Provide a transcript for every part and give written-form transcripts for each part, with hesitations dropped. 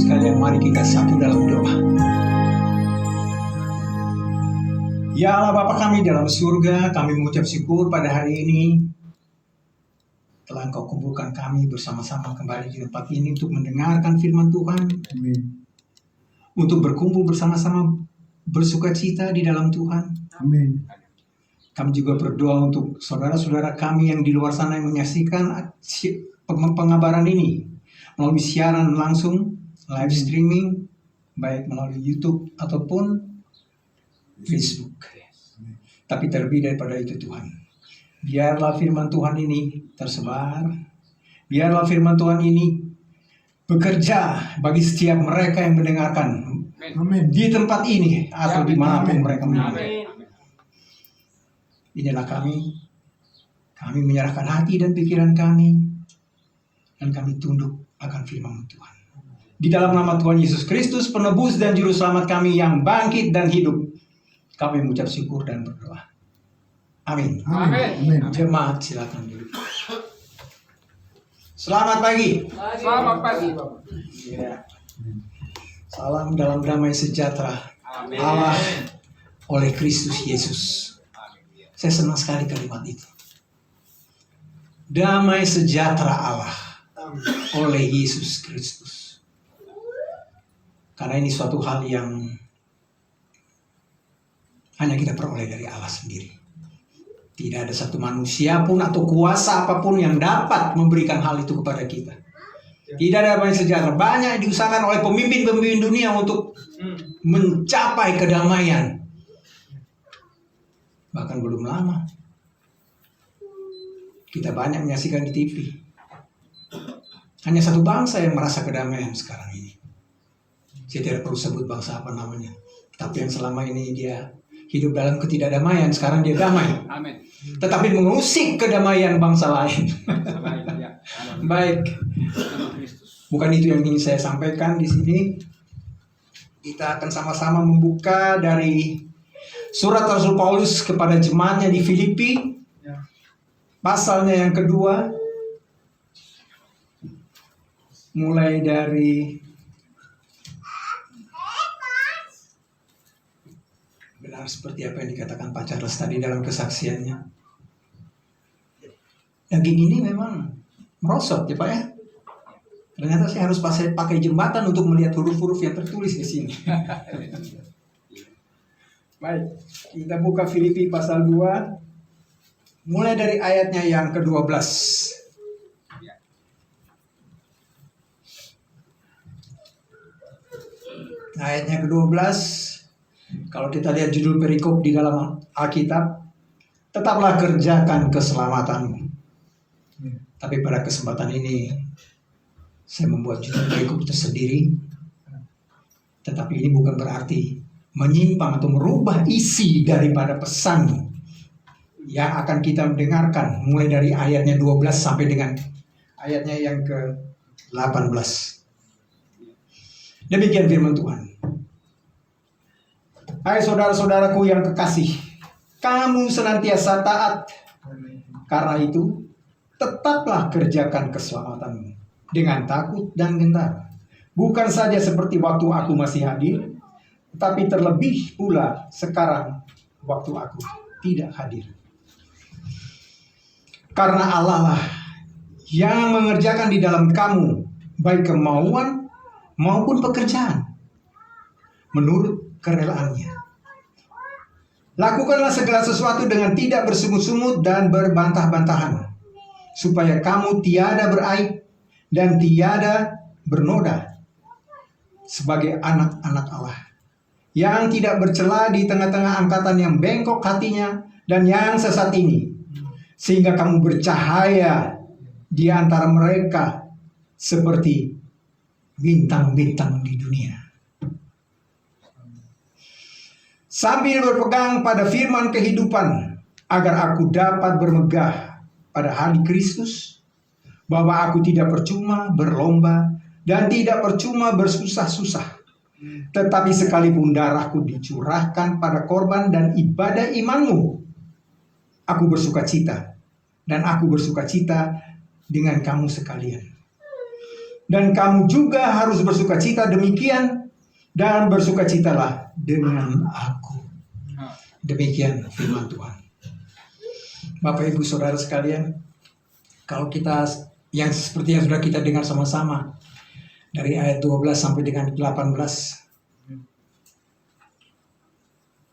sekalian, mari kita satu dalam doa. Ya Allah Bapa kami dalam surga, kami mengucap syukur pada hari ini telah Engkau kumpulkan kami bersama-sama kembali di tempat ini untuk mendengarkan firman Tuhan. Amin. Untuk berkumpul bersama-sama bersukacita di dalam Tuhan. Amin. Kami juga berdoa untuk saudara-saudara kami yang di luar sana yang menyaksikan pengabaran ini melalui siaran langsung, live streaming, baik melalui YouTube ataupun Facebook. Tapi terlebih daripada itu Tuhan, biarlah firman Tuhan ini tersebar, biarlah firman Tuhan ini bekerja bagi setiap mereka yang mendengarkan. Amin. Di tempat ini atau dimanapun mereka berada. Amin. Inilah kami menyerahkan hati dan pikiran kami, dan kami tunduk akan firman Tuhan. Di dalam nama Tuhan Yesus Kristus, penebus dan juru selamat kami yang bangkit dan hidup, kami mengucap syukur dan berdoa. Amin. Amin. Jemaat silakan duduk. Selamat pagi. Selamat pagi, Bapak. Ya. Salam dalam damai sejahtera Amin. Allah oleh Kristus Yesus. Saya senang sekali kalimat itu. Damai sejahtera Allah oleh Yesus Kristus. Karena ini suatu hal yang hanya kita peroleh dari Allah sendiri. Tidak ada satu manusia pun atau kuasa apapun yang dapat memberikan hal itu kepada kita. Tidak ada damai sejahtera. Banyak yang diusahakan oleh pemimpin-pemimpin dunia untuk mencapai kedamaian. Bahkan belum lama kita banyak menyaksikan di TV. Hanya satu bangsa yang merasa kedamaian sekarang ini. Saya tidak perlu sebut bangsa apa namanya. Tapi yang selama ini dia hidup dalam ketidakdamaian, sekarang dia damai. Amin. Tetapi mengusik kedamaian bangsa lain. Baik, ya. Baik. Nama Kristus. Bukan itu yang ingin saya sampaikan di sini. Kita akan sama-sama membuka dari surat Rasul Paulus kepada jemaatnya di Filipi, pasalnya yang kedua, mulai dari benar seperti apa yang dikatakan Pak Charles tadi dalam kesaksiannya. Daging ini memang merosot ya Pak ya. Ternyata saya harus pakai jembatan untuk melihat huruf-huruf yang tertulis di sini. Baik, kita buka Filipi pasal 2, mulai dari ayatnya yang ke-12. Ayatnya ke-12, kalau kita lihat judul perikop di dalam Alkitab, tetaplah kerjakan keselamatanmu. Tapi pada kesempatan ini, saya membuat judul perikop tersendiri. Tetapi ini bukan berarti menyimpang atau merubah isi daripada pesan yang akan kita mendengarkan mulai dari ayatnya 12 sampai dengan ayatnya yang ke-18. Demikian firman Tuhan. Hai saudara-saudaraku yang kekasih, kamu senantiasa taat. Karena itu, tetaplah kerjakan keselamatanmu dengan takut dan gentar. Bukan saja seperti waktu aku masih hadir, tapi terlebih pula sekarang waktu aku tidak hadir. Karena Allah lah yang mengerjakan di dalam kamu baik kemauan maupun pekerjaan menurut kerelaannya. Lakukanlah segala sesuatu dengan tidak bersungut-sungut dan berbantah-bantahan, supaya kamu tiada beraib dan tiada bernoda sebagai anak-anak Allah yang tidak bercela di tengah-tengah angkatan yang bengkok hatinya dan yang sesat ini, sehingga kamu bercahaya di antara mereka seperti bintang-bintang di dunia. Sambil berpegang pada firman kehidupan, agar aku dapat bermegah pada hari Kristus, bahwa aku tidak percuma berlomba dan tidak percuma bersusah-susah, tetapi sekalipun darahku dicurahkan pada korban dan ibadah imanmu, aku bersukacita, dan aku bersukacita dengan kamu sekalian. Dan kamu juga harus bersukacita demikian, dan bersukacitalah dengan aku. Demikian firman Tuhan. Bapak Ibu Saudara sekalian, kalau kita yang seperti yang sudah kita dengar sama-sama dari ayat 12 sampai dengan 18,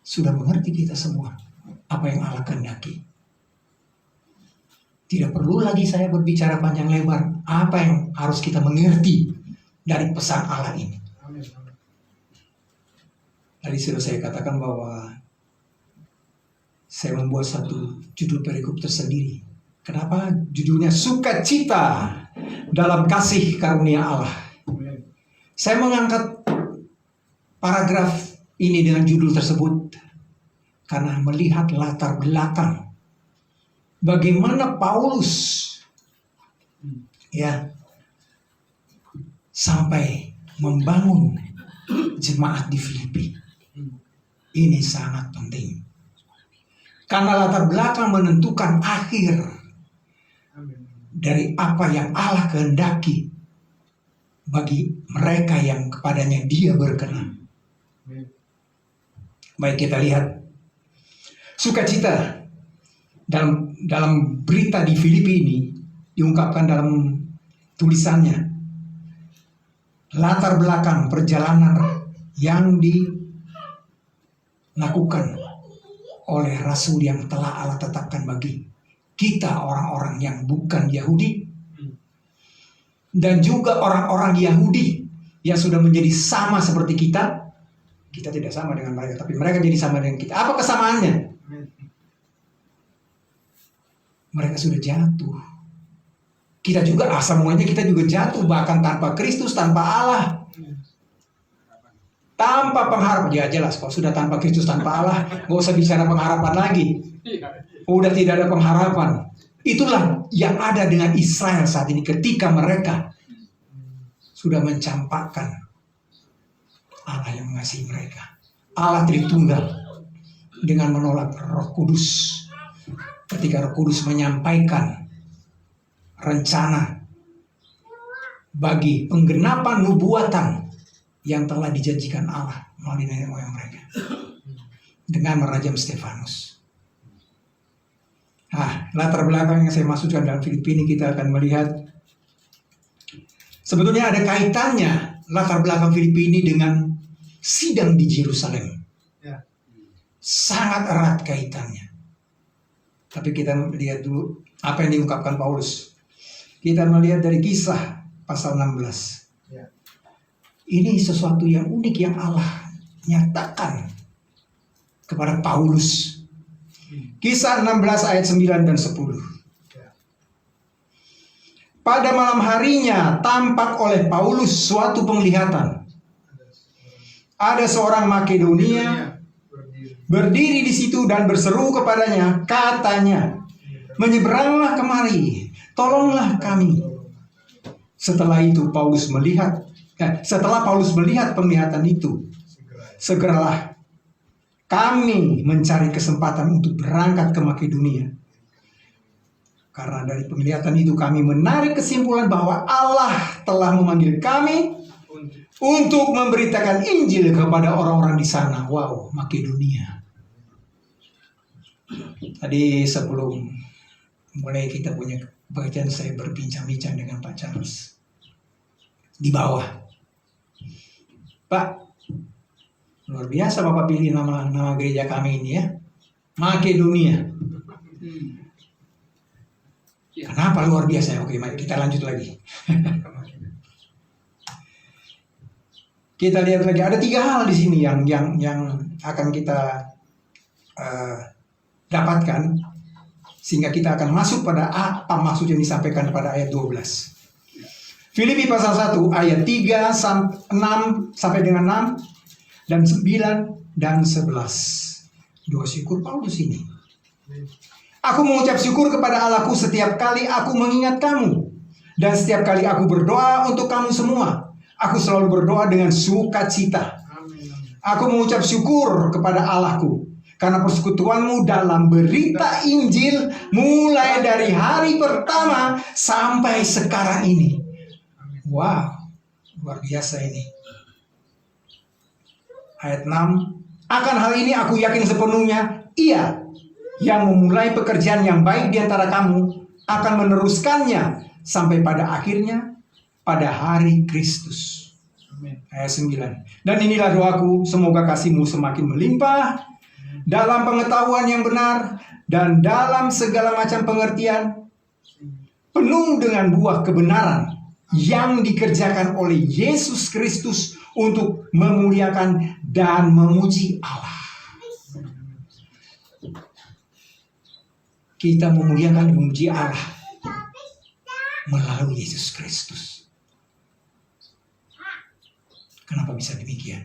sudah mengerti kita semua apa yang Allah kehendaki. Tidak perlu lagi saya berbicara panjang lebar apa yang harus kita mengerti dari pesan Allah ini. Tadi sudah saya katakan bahwa saya membuat satu judul perikop tersendiri. Kenapa? Judulnya Sukacita dalam Kasih Karunia Allah. Saya mengangkat paragraf ini dengan judul tersebut karena melihat latar belakang bagaimana Paulus sampai membangun jemaat di Filipi. Ini sangat penting. Karena latar belakang menentukan akhir dari apa yang Allah kehendaki bagi mereka yang kepadanya Dia berkenan. Baik, kita lihat sukacita dalam berita di Filipi ini diungkapkan dalam tulisannya. Latar belakang perjalanan yang dilakukan oleh Rasul yang telah Allah tetapkan bagi kita orang-orang yang bukan Yahudi dan juga orang-orang Yahudi yang sudah menjadi sama seperti kita. Kita tidak sama dengan mereka, tapi mereka jadi sama dengan kita. Apa kesamaannya? Mereka sudah jatuh. Kita juga semuanya kita juga jatuh, bahkan tanpa Kristus, tanpa Allah. Tanpa pengharapan, ya jelas kalau sudah tanpa Kristus, tanpa Allah, gak usah bicara pengharapan lagi. Udah tidak ada pengharapan. Itulah yang ada dengan Israel saat ini ketika mereka sudah mencampakkan Allah yang mengasihi mereka. Allah Tritunggal dengan menolak Roh Kudus. Ketika Roh Kudus menyampaikan rencana bagi penggenapan nubuatan yang telah dijanjikan Allah melalui nenek moyang mereka dengan merajam Stefanus. Latar belakang yang saya maksudkan dalam Filipi ini kita akan melihat sebetulnya ada kaitannya latar belakang Filipi ini dengan sidang di Yerusalem. Sangat erat kaitannya. Tapi kita lihat dulu apa yang diungkapkan Paulus. Kita melihat dari Kisah pasal 16. Ini sesuatu yang unik yang Allah nyatakan kepada Paulus. Kisah 16 ayat 9 dan 10. Pada malam harinya tampak oleh Paulus suatu penglihatan. Ada seorang Makedonia berdiri di situ dan berseru kepadanya, katanya, menyeberanglah kemari, tolonglah kami. Setelah Paulus melihat penglihatan itu, segeralah kami mencari kesempatan untuk berangkat ke Makedonia. Karena dari penglihatan itu kami menarik kesimpulan bahwa Allah telah memanggil kami untuk memberitakan Injil kepada orang-orang di sana. Wow, Makedonia. Tadi sebelum mulai kita punya bacaan, saya berbincang-bincang dengan Pak Charles di bawah. Pak, luar biasa Bapak pilih nama gereja kami ini ya, Makedonia. Kenapa luar biasa? Oke, mari kita lanjut lagi. Kita lihat lagi, ada 3 hal di sini yang akan kita dapatkan sehingga kita akan masuk pada apa maksud yang disampaikan pada ayat 12. Filipi pasal 1 ayat 3 6 sampai dengan 6 dan 9 dan 11. Doa syukur Paulus ini. Aku mengucap syukur kepada Allahku setiap kali aku mengingat kamu, dan setiap kali aku berdoa untuk kamu semua. Aku selalu berdoa dengan sukacita. Aku mengucap syukur kepada Allahku karena persekutuanmu dalam berita Injil mulai dari hari pertama sampai sekarang ini. Wow, luar biasa ini. Ayat 6. Akan hal ini aku yakin sepenuhnya, Ia yang memulai pekerjaan yang baik di antara kamu akan meneruskannya sampai pada akhirnya pada hari Kristus. Ayat 9. Dan inilah doaku, semoga kasihmu semakin melimpah dalam pengetahuan yang benar dan dalam segala macam pengertian, penuh dengan buah kebenaran yang dikerjakan oleh Yesus Kristus untuk memuliakan dan memuji Allah. Kita memuliakan dan memuji Allah melalui Yesus Kristus. Kenapa bisa demikian?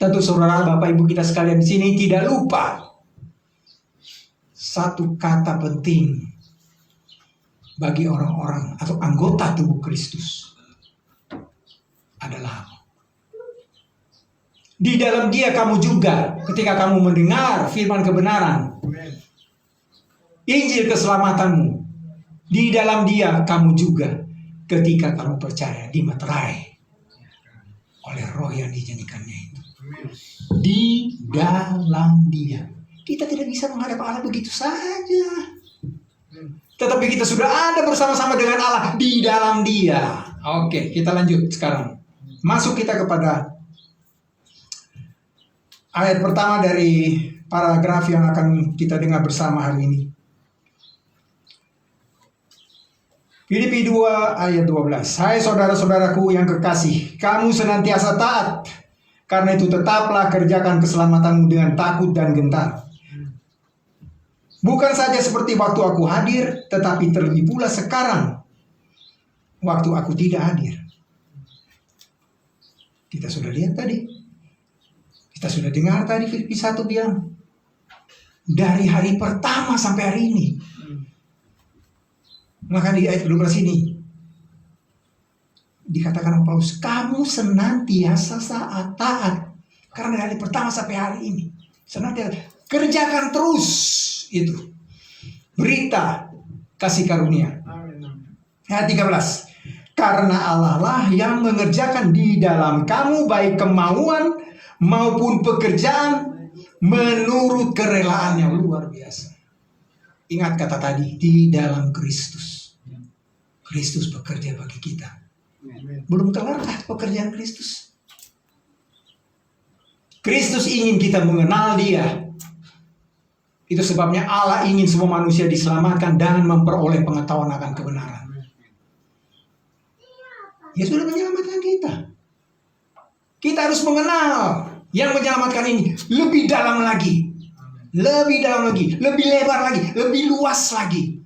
Tentu saudara, Bapak Ibu kita sekalian di sini tidak lupa satu kata penting bagi orang-orang atau anggota tubuh Kristus adalah apa? Di dalam Dia kamu juga, ketika kamu mendengar firman kebenaran, Injil keselamatanmu, di dalam Dia kamu juga, ketika kamu percaya, dimeterai oleh Roh yang dijanjikannya itu. Di dalam Dia. Kita tidak bisa menghadap Allah begitu saja. Tetapi kita sudah ada bersama-sama dengan Allah di dalam Dia. Oke, kita lanjut sekarang. Masuk kita kepada ayat pertama dari paragraf yang akan kita dengar bersama hari ini. Filipi 2 ayat 12. Hai saudara-saudaraku yang kekasih, kamu senantiasa taat. Karena itu tetaplah kerjakan keselamatanmu dengan takut dan gentar. Bukan saja seperti waktu aku hadir, tetapi terlebih pula sekarang, waktu aku tidak hadir. Kita sudah lihat tadi. Kita sudah dengar tadi Filipi 1 bilang. Dari hari pertama sampai hari ini. Maka di ayat 12 ini dikatakan Paulus, kamu senantiasa taat. Karena dari pertama sampai hari ini. Senantiasa kerjakan terus itu berita kasih karunia. Ayat 13. Karena Allah lah yang mengerjakan di dalam kamu baik kemauan maupun pekerjaan menurut kerelaannya. Luar biasa. Ingat kata tadi, di dalam Kristus. Kristus bekerja bagi kita. Belum kelarkah pekerjaan Kristus? Kristus ingin kita mengenal Dia. Itu sebabnya Allah ingin semua manusia diselamatkan dan memperoleh pengetahuan akan kebenaran. Dia sudah menyelamatkan kita. Kita harus mengenal yang menyelamatkan ini lebih dalam lagi. Lebih dalam lagi, lebih lebar lagi, lebih luas lagi.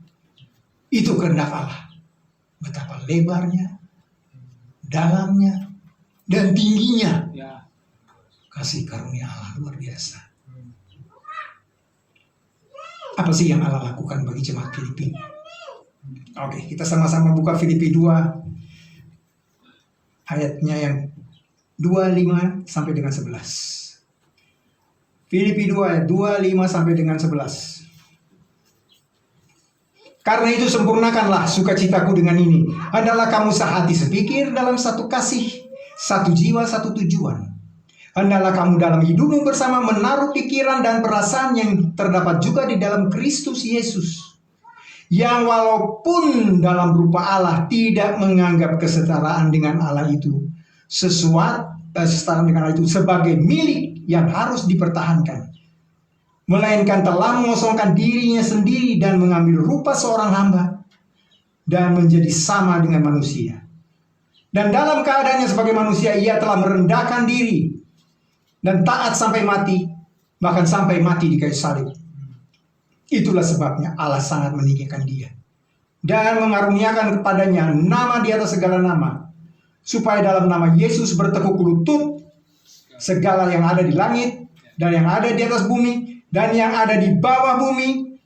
Itu kehendak Allah. Betapa lebarnya, dalamnya, dan tingginya kasih karunia Allah luar biasa. Apa sih yang Allah lakukan bagi jemaat Filipi? Oke, kita sama-sama buka Filipi 2 ayatnya yang 25 sampai dengan 11. Filipi 2 ayat 25 sampai dengan 11. Karena itu sempurnakanlah sukacitaku dengan ini. Adalah kamu sehati sepikir dalam satu kasih, satu jiwa, satu tujuan. Hendaklah kamu dalam hidupmu bersama menaruh pikiran dan perasaan yang terdapat juga di dalam Kristus Yesus. Yang walaupun dalam rupa Allah tidak menganggap kesetaraan dengan Allah itu setaraan dengan Allah itu sebagai milik yang harus dipertahankan. Melainkan telah mengosongkan dirinya sendiri dan mengambil rupa seorang hamba dan menjadi sama dengan manusia. Dan dalam keadaannya sebagai manusia ia telah merendahkan diri dan taat sampai mati, bahkan sampai mati di kayu salib. Itulah sebabnya Allah sangat meninggikan dia dan mengaruniakan kepadanya nama di atas segala nama, supaya dalam nama Yesus bertekuk lutut segala yang ada di langit dan yang ada di atas bumi dan yang ada di bawah bumi,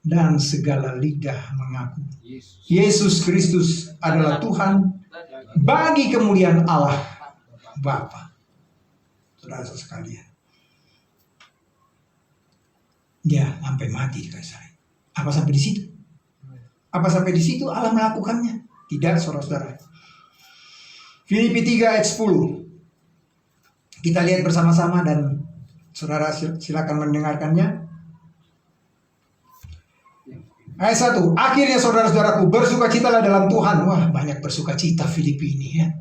dan segala lidah mengaku Yesus Kristus adalah Tuhan bagi kemuliaan Allah Bapa. Saudara sekalian, dia sampai mati di kayu salib. Apa sampai di situ? Apa sampai di situ Allah melakukannya? Tidak, saudara-saudara. Filipi 3 ayat 10. Kita lihat bersama-sama dan saudara silakan mendengarkannya. Ayat 1. Akhirnya saudara-saudaraku, bersukacitalah dalam Tuhan. Wah, banyak bersukacita Filipi ini ya.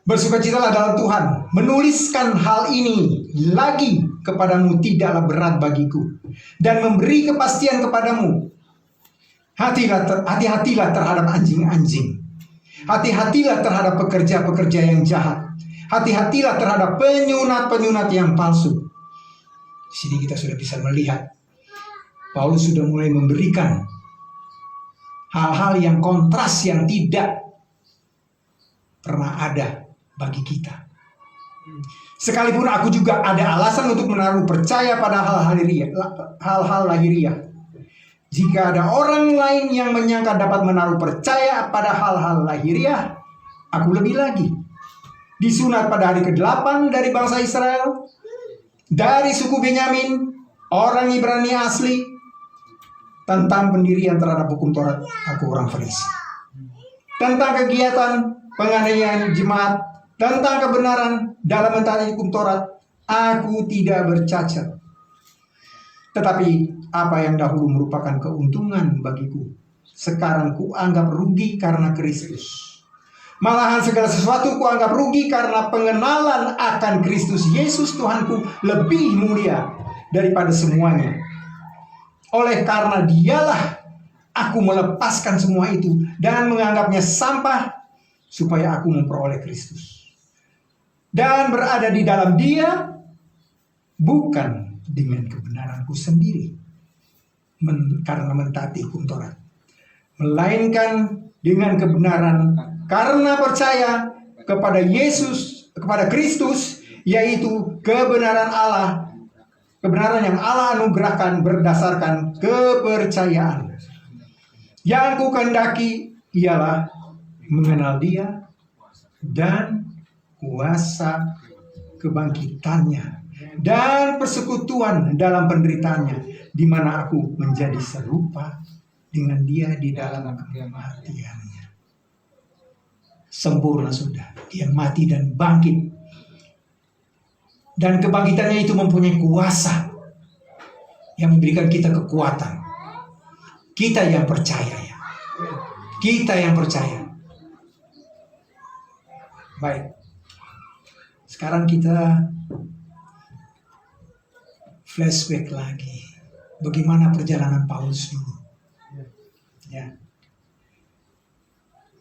Bersukacitalah dalam Tuhan. Menuliskan hal ini lagi kepadamu tidaklah berat bagiku, dan memberi kepastian kepadamu. Hati-hatilah terhadap anjing-anjing. Hati-hatilah terhadap pekerja-pekerja yang jahat. Hati-hatilah terhadap penyunat-penyunat yang palsu. Di sini kita sudah bisa melihat Paulus sudah mulai memberikan hal-hal yang kontras yang tidak pernah ada bagi kita. Sekalipun aku juga ada alasan untuk menaruh percaya pada hal-hal lahiriah. Jika ada orang lain yang menyangka dapat menaruh percaya pada hal-hal lahiriah, aku lebih lagi. Disunat pada hari ke-8 dari bangsa Israel, dari suku Benyamin, orang Ibrani asli. Tentang pendirian terhadap hukum Taurat, aku orang Farisi. Tentang kegiatan penganiayaan jemaat, tentang kebenaran dalam mentaati hukum Taurat, aku tidak bercacat. Tetapi apa yang dahulu merupakan keuntungan bagiku, sekarang kuanggap rugi karena Kristus. Malahan segala sesuatu kuanggap rugi karena pengenalan akan Kristus Yesus Tuhanku lebih mulia daripada semuanya. Oleh karena dialah aku melepaskan semua itu dan menganggapnya sampah supaya aku memperoleh Kristus. Dan berada di dalam Dia bukan dengan kebenaranku sendiri karena mentaati hukum Taurat, melainkan dengan kebenaran karena percaya kepada Yesus, kepada Kristus, yaitu kebenaran Allah. Kebenaran yang Allah anugerahkan berdasarkan kepercayaan. Yang ku kehendaki ialah mengenal Dia dan kuasa kebangkitannya dan persekutuan dalam penderitaannya, di mana aku menjadi serupa dengan Dia di dalam kematiannya. Sempurna sudah, Dia mati dan bangkit. Dan kebangkitannya itu mempunyai kuasa yang memberikan kita kekuatan. Kita yang percaya ya. Kita yang percaya. Baik. Sekarang kita flashback lagi. Bagaimana perjalanan Paulus dulu. Ya.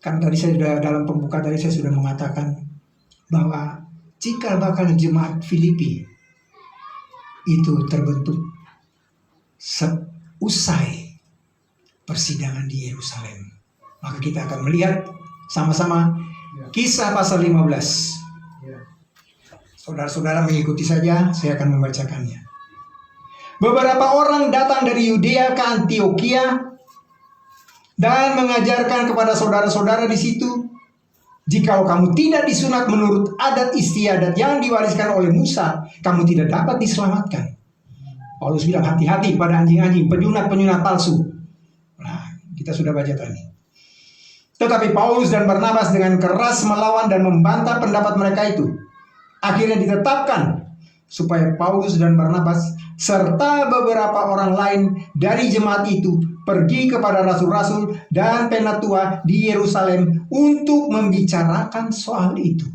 Kan tadi saya sudah dalam pembuka tadi saya sudah mengatakan bahwa jika bakal jemaat Filipi itu terbentuk seusai persidangan di Yerusalem, maka kita akan melihat sama-sama Kisah pasal 15. Saudara-saudara mengikuti saja, saya akan membacakannya. Beberapa orang datang dari Yudea ke Antiokhia dan mengajarkan kepada saudara-saudara di situ, jikalau kamu tidak disunat menurut adat istiadat yang diwariskan oleh Musa, kamu tidak dapat diselamatkan. Paulus bilang hati-hati pada anjing-anjing, penyunat-penyunat palsu. Nah, kita sudah baca tadi. Tetapi Paulus dan Barnabas dengan keras melawan dan membantah pendapat mereka itu. Akhirnya ditetapkan supaya Paulus dan Barnabas serta beberapa orang lain dari jemaat itu pergi kepada rasul-rasul dan penatua di Yerusalem untuk membicarakan soal itu.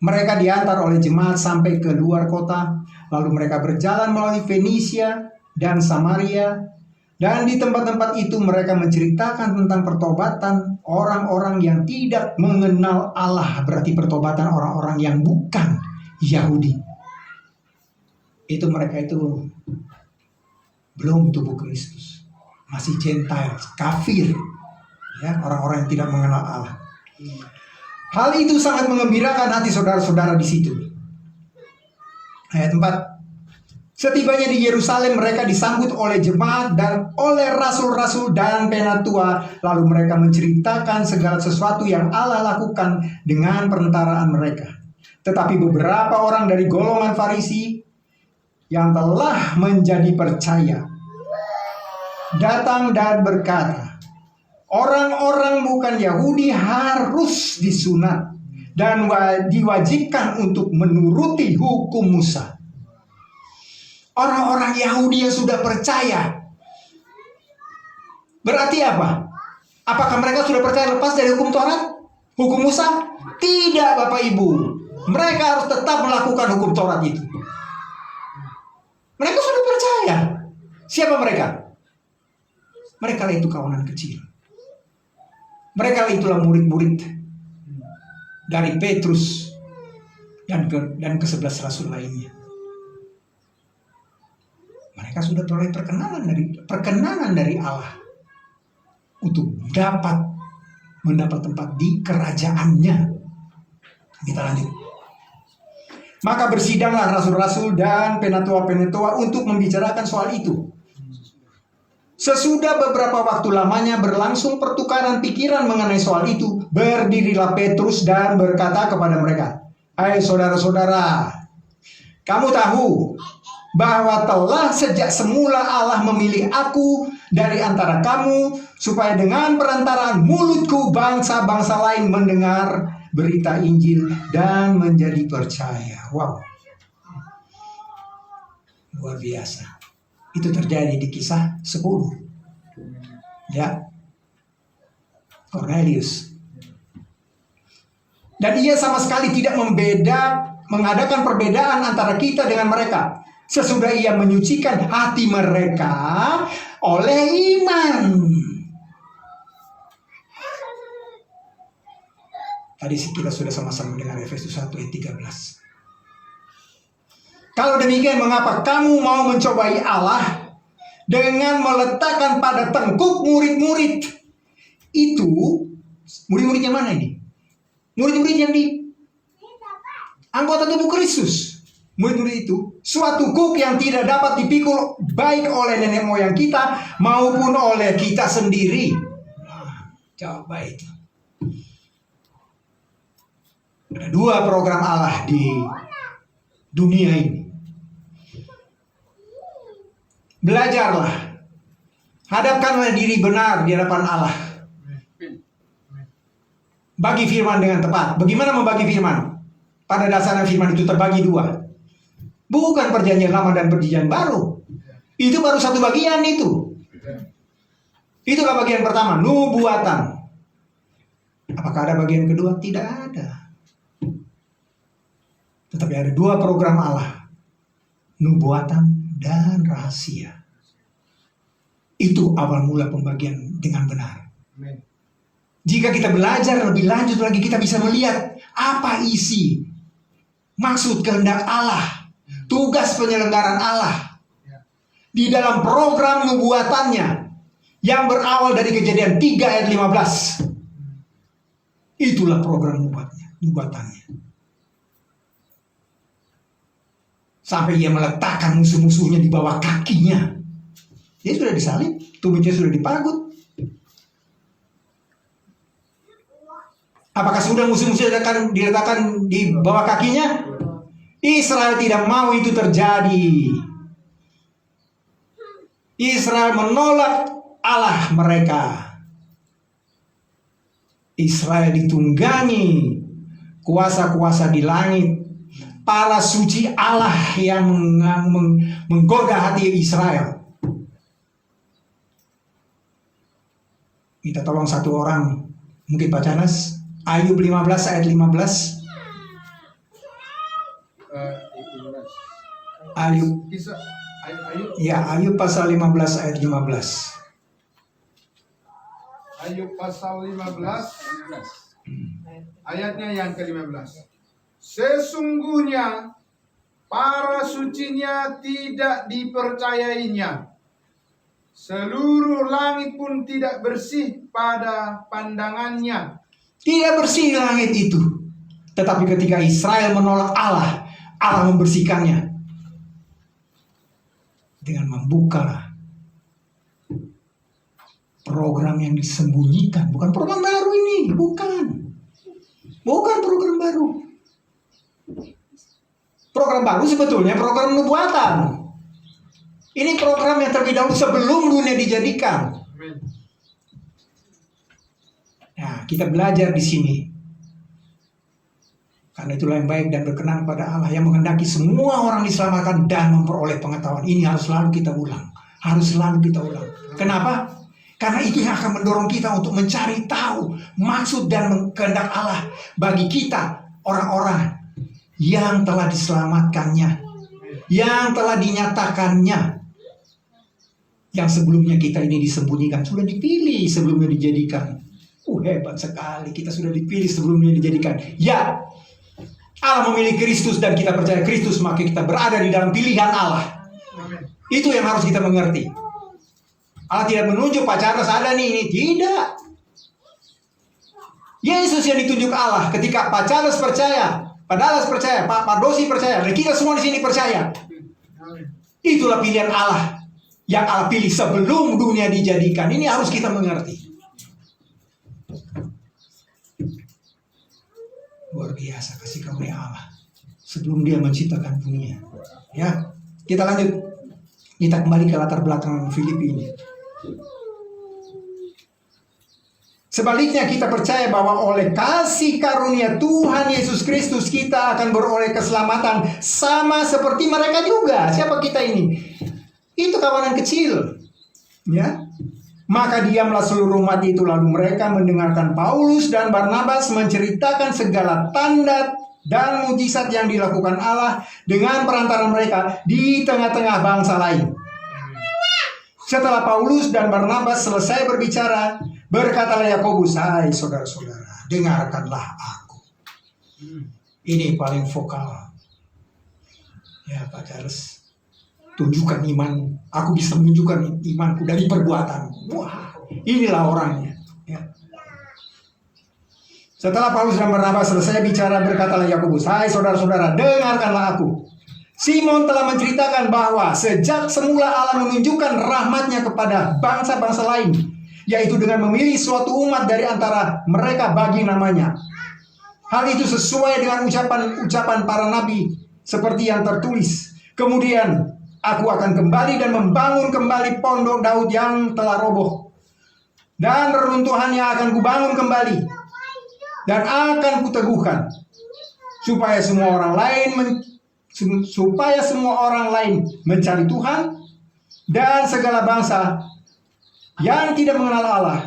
Mereka diantar oleh jemaat sampai ke luar kota, lalu mereka berjalan melalui Fenisia dan Samaria, dan di tempat-tempat itu mereka menceritakan tentang pertobatan orang-orang yang tidak mengenal Allah, berarti pertobatan orang-orang yang bukan Yahudi. Itu mereka itu belum tubuh Kristus, masih Gentiles, kafir, ya, orang-orang yang tidak mengenal Allah. Hal itu sangat mengembirakan hati saudara-saudara di situ. Ayat 4. Setibanya di Yerusalem, mereka disambut oleh jemaat dan oleh rasul-rasul dan penatua. Lalu mereka menceritakan segala sesuatu yang Allah lakukan dengan perantaraan mereka. Tetapi beberapa orang dari golongan Farisi yang telah menjadi percaya datang dan berkata, Orang-orang bukan Yahudi harus disunat dan diwajibkan untuk menuruti hukum Musa. Orang-orang Yahudi yang sudah percaya, berarti apa? Apakah mereka sudah percaya lepas dari hukum Taurat? Hukum Musa? Tidak, Bapak Ibu. Mereka harus tetap melakukan hukum Taurat itu. Mereka sudah percaya. Siapa mereka? Mereka lah itu kawanan kecil. Mereka lah itulah murid-murid dari Petrus dan ke-11 rasul lainnya. Mereka sudah peroleh perkenanan dari Allah untuk mendapat tempat di kerajaannya. Kita lanjut. Maka bersidanglah rasul-rasul dan penatua-penatua untuk membicarakan soal itu. Sesudah beberapa waktu lamanya berlangsung pertukaran pikiran mengenai soal itu, berdirilah Petrus dan berkata kepada mereka, "Hai saudara-saudara, kamu tahu bahwa telah sejak semula Allah memilih aku dari antara kamu, supaya dengan perantaraan mulutku bangsa-bangsa lain mendengar berita Injil dan menjadi percaya." Wow, luar biasa. Itu terjadi di Kisah 10. Ya, Cornelius. Dan ia sama sekali tidak mengadakan perbedaan antara kita dengan mereka. Sesudah ia menyucikan hati mereka oleh iman. Tadi kita sudah sama-sama mendengar Efesus 1 ayat 13. Kalau demikian, mengapa kamu mau mencobai Allah dengan meletakkan pada tengkuk murid-murid itu? Murid-murid yang mana ini? Murid-murid yang di anggota tubuh Kristus. Murid-murid itu suatu kuk yang tidak dapat dipikul baik oleh nenek moyang kita maupun oleh kita sendiri. Coba itu. Ada dua program Allah di dunia ini. Belajarlah, hadapkanlah diri benar di hadapan Allah. Bagi firman dengan tepat. Bagaimana membagi firman? Pada dasarnya firman itu terbagi dua. Bukan perjanjian lama dan perjanjian baru. Itu baru satu bagian itu. Itulah bagian pertama, nubuatan. Apakah ada bagian kedua? Tidak ada. Tetapi ada dua program Allah, nubuatan dan rahasia. Itu awal mula pembagian dengan benar. Jika kita belajar lebih lanjut lagi, kita bisa melihat apa isi, maksud kehendak Allah, tugas penyelenggaraan Allah di dalam program nubuatannya yang berawal dari Kejadian 3 ayat 15. Itulah program nubuatannya. Sampai ia meletakkan musuh-musuhnya di bawah kakinya. Dia sudah disalib, tubuhnya sudah dipagut. Apakah sudah musuh-musuhnya diletakkan di bawah kakinya? Israel tidak mau itu terjadi. Israel menolak Allah mereka. Israel ditunggangi kuasa-kuasa di langit, para suci Allah yang menggoda hati Israel. Kita tolong satu orang, mungkin Pak Canas, Ayub 15 ayat 15. Ayub. Ya, Ayub pasal 15 ayat 15. Ayub pasal 15 ayatnya yang ke-15. Sesungguhnya para sucinya tidak dipercayainya. Seluruh langit pun tidak bersih pada pandangannya. Tidak bersih langit itu. Tetapi ketika Israel menolak Allah, Allah membersihkannya dengan membuka program yang disembunyikan. Bukan program baru ini, bukan program baru. Program baru sebetulnya program nubuatan. Ini program yang terlebih dahulu sebelum dunia dijadikan. Nah, kita belajar di sini. Karena itulah yang baik dan berkenan pada Allah yang menghendaki semua orang diselamatkan dan memperoleh pengetahuan. Ini harus selalu kita ulang. Harus selalu kita ulang. Kenapa? Karena itu yang akan mendorong kita untuk mencari tahu maksud dan kehendak Allah bagi kita, orang-orang yang telah diselamatkannya, yang telah dinyatakannya. Yang sebelumnya kita ini disembunyikan, sudah dipilih sebelumnya dijadikan. Hebat sekali, kita sudah dipilih sebelumnya dijadikan. Ya, Allah memilih Kristus dan kita percaya Kristus, maka kita berada di dalam pilihan Allah. Itu yang harus kita mengerti. Allah tidak menunjuk Pak Charles ada nih, ini tidak. Yesus yang ditunjuk Allah ketika Pak Charles percaya, Pak Dallas percaya, Pak Dosi percaya, dan kita semua di sini percaya. Itulah pilihan Allah yang Allah pilih sebelum dunia dijadikan. Ini harus kita mengerti. Luar biasa kasih karunia Allah sebelum Dia menciptakan dunia. Ya, kita lanjut. Kita kembali ke latar belakang Filipi ini. Sebaliknya kita percaya bahwa oleh kasih karunia Tuhan Yesus Kristus kita akan beroleh keselamatan sama seperti mereka juga. Siapa kita ini? Itu kawanan kecil. Ya. Maka diamlah seluruh umat itu, lalu mereka mendengarkan Paulus dan Barnabas menceritakan segala tanda dan mujizat yang dilakukan Allah dengan perantara mereka di tengah-tengah bangsa lain. Setelah Paulus dan Barnabas selesai berbicara, berkatalah Yakobus, "Hai saudara-saudara, dengarkanlah aku." Ini paling vokal. Ya Pak Charles, tunjukkan imanmu. Aku bisa menunjukkan imanku dari perbuatanku. Wah, inilah orangnya. Ya. Setelah Paulus dan Barnabas selesai bicara, berkatalah Yakobus, "Hai saudara-saudara, dengarkanlah aku. Simon telah menceritakan bahwa sejak semula Allah menunjukkan rahmat-Nya kepada bangsa-bangsa lain, yaitu dengan memilih suatu umat dari antara mereka bagi namanya. Hal itu sesuai dengan ucapan para nabi, seperti yang tertulis, 'Kemudian aku akan kembali dan membangun kembali pondok Daud yang telah roboh, dan reruntuhannya akan kubangun kembali, dan akan kuteguhkan, supaya semua orang lain mencari Tuhan, dan segala bangsa yang tidak mengenal Allah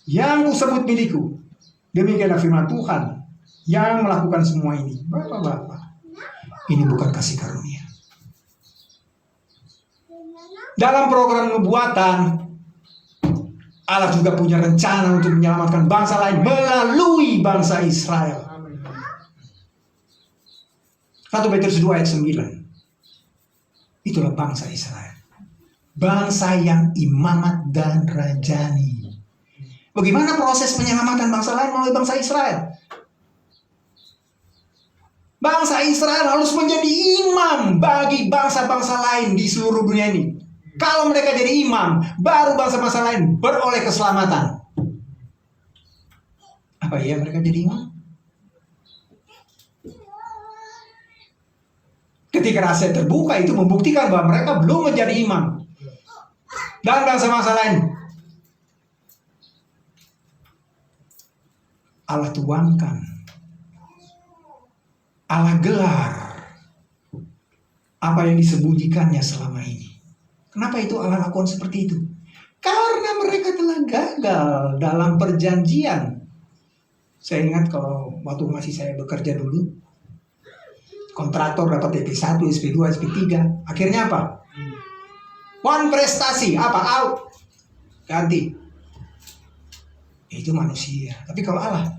yang kusebut milikku.' Demikianlah firman Tuhan yang melakukan semua ini." Bapak-bapak, ini bukan kasih karunia. Dalam program nubuatan, Allah juga punya rencana untuk menyelamatkan bangsa lain melalui bangsa Israel. 1 Petrus 2 ayat 9. Itulah bangsa Israel. Bangsa yang imamat dan rajani. Bagaimana proses penyelamatan bangsa lain melalui bangsa Israel? Bangsa Israel harus menjadi imam bagi bangsa-bangsa lain di seluruh dunia ini. Kalau mereka jadi imam, baru bangsa-bangsa lain beroleh keselamatan. Apa iya mereka jadi imam? Ketika rahasia terbuka, itu membuktikan bahwa mereka belum menjadi imam. Dan bangsa-bangsa lain, Allah tuangkan, Allah gelar apa yang disembunyikannya selama ini. Kenapa itu Allah lakukan seperti itu? Karena mereka telah gagal dalam perjanjian. Saya ingat kalau waktu masih saya bekerja dulu, kontraktor dapat SP1, SP2, SP3. Akhirnya apa? One prestasi, apa? Out. Ganti. Itu manusia. Tapi kalau Allah,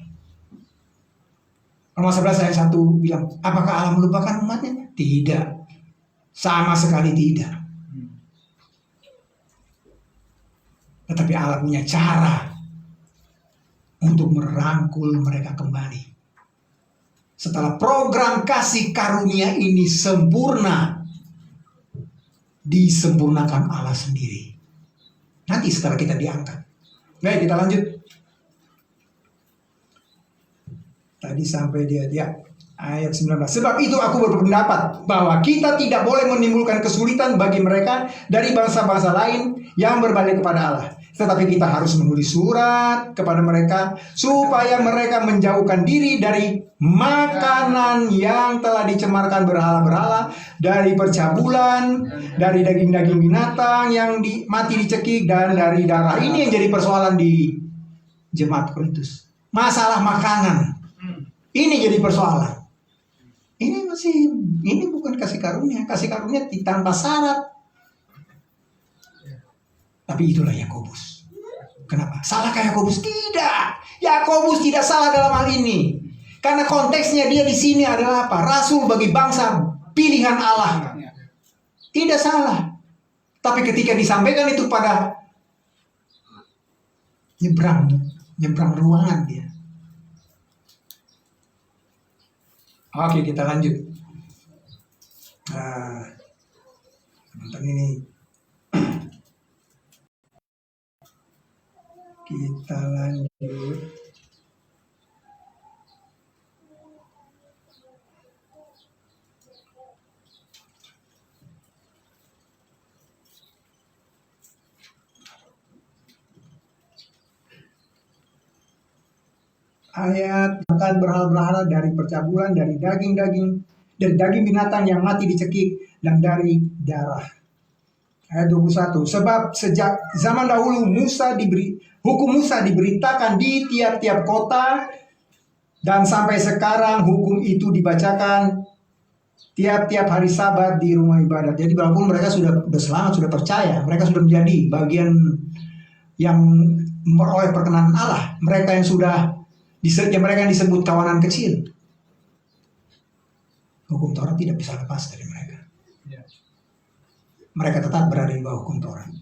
Roma 11 ayat 1 bilang, apakah Allah melupakan umatnya? Tidak. Sama sekali tidak. Tetapi Allah punya cara untuk merangkul mereka kembali. Setelah program kasih karunia ini sempurna, disempurnakan Allah sendiri. Nanti setelah kita diangkat. Baik, kita lanjut. Tadi sampai dia ayat 19. Sebab itu aku berpendapat bahwa kita tidak boleh menimbulkan kesulitan bagi mereka dari bangsa-bangsa lain yang berbalik kepada Allah. Tetapi kita harus menulis surat kepada mereka supaya mereka menjauhkan diri dari makanan yang telah dicemarkan berhala-berhala, dari percabulan, dari daging-daging binatang yang mati dicekik, dan dari darah. Ini yang jadi persoalan di jemaat Korintus. Masalah makanan. Ini jadi persoalan. Ini bukan kasih karunia. Kasih karunia tanpa syarat. Tapi itulah Yakobus. Kenapa? Salahkah Yakobus? Tidak. Yakobus tidak salah dalam hal ini. Karena konteksnya dia di sini adalah apa? Rasul bagi bangsa pilihan Allah. Tidak salah. Tapi ketika disampaikan itu pada nyebrang ruangan dia. Oke, kita lanjut. Tentang ini kita lanjut. Ayat makan berhala-berhala, dari percabulan, dari daging binatang yang mati dicekik, dan dari darah. Ayat 21. Sebab sejak zaman dahulu hukum Musa diberitakan di tiap-tiap kota, dan sampai sekarang hukum itu dibacakan tiap-tiap hari Sabat di rumah ibadat. Jadi walaupun mereka sudah selamat, sudah percaya, mereka sudah menjadi bagian yang memperoleh perkenan Allah, mereka yang mereka yang disebut kawanan kecil, hukum Taurat tidak bisa lepas dari mereka. Mereka tetap berada di bawah hukum Taurat.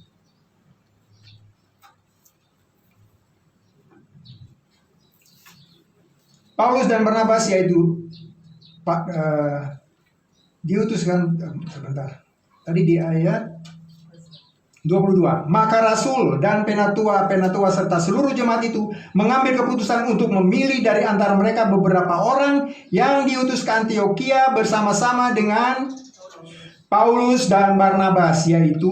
Paulus dan Barnabas yaitu diutuskan sebentar. Tadi di ayat 22. Maka Rasul dan penatua serta seluruh jemaat itu mengambil keputusan untuk memilih dari antara mereka beberapa orang yang diutus ke Antiokhia bersama-sama dengan Paulus dan Barnabas, yaitu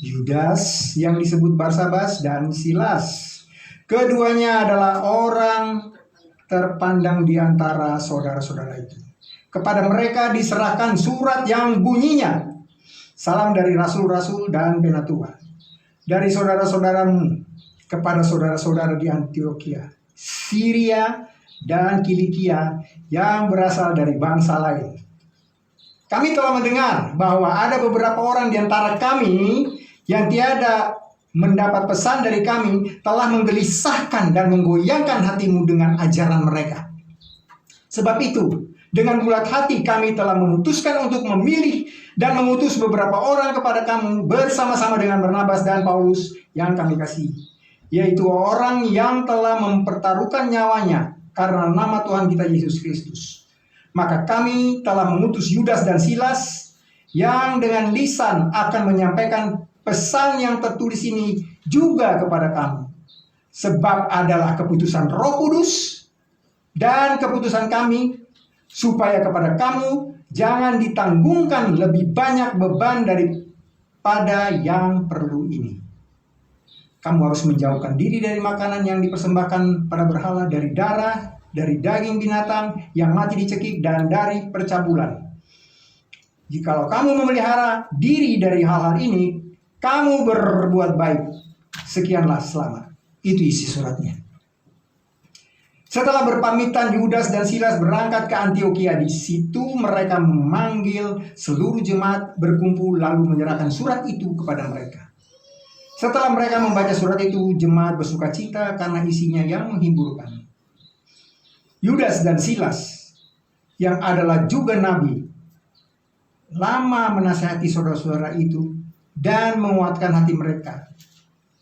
Yudas yang disebut Barsabas dan Silas. Keduanya adalah orang terpandang di antara saudara-saudara itu. Kepada mereka diserahkan surat yang bunyinya, salam dari rasul-rasul dan penatua, dari saudara-saudaramu kepada saudara-saudara di Antiokhia, Syria, dan Kilikia yang berasal dari bangsa lain. Kami telah mendengar bahwa ada beberapa orang di antara kami yang tiada mendapat pesan dari kami telah menggelisahkan dan menggoyangkan hatimu dengan ajaran mereka. Sebab itu, dengan bulat hati kami telah memutuskan untuk memilih dan mengutus beberapa orang kepada kamu bersama-sama dengan Barnabas dan Paulus yang kami kasihi, yaitu orang yang telah mempertaruhkan nyawanya karena nama Tuhan kita Yesus Kristus. Maka kami telah mengutus Yudas dan Silas yang dengan lisan akan menyampaikan pesan yang tertulis ini juga kepada kamu. Sebab adalah keputusan Roh Kudus dan keputusan kami, supaya kepada kamu jangan ditanggungkan lebih banyak beban daripada yang perlu ini. Kamu harus menjauhkan diri dari makanan yang dipersembahkan pada berhala, dari darah, dari daging binatang yang mati dicekik, dan dari percabulan. Jikalau kamu memelihara diri dari hal-hal ini, kamu berbuat baik. Sekianlah selamat. Itu isi suratnya. Setelah berpamitan, Yudas dan Silas berangkat ke Antiokhia. Di situ mereka memanggil seluruh jemaat berkumpul lalu menyerahkan surat itu kepada mereka. Setelah mereka membaca surat itu, jemaat bersuka cita karena isinya yang menghiburkan. Yudas dan Silas yang adalah juga nabi lama menasihati saudara-saudara itu dan menguatkan hati mereka.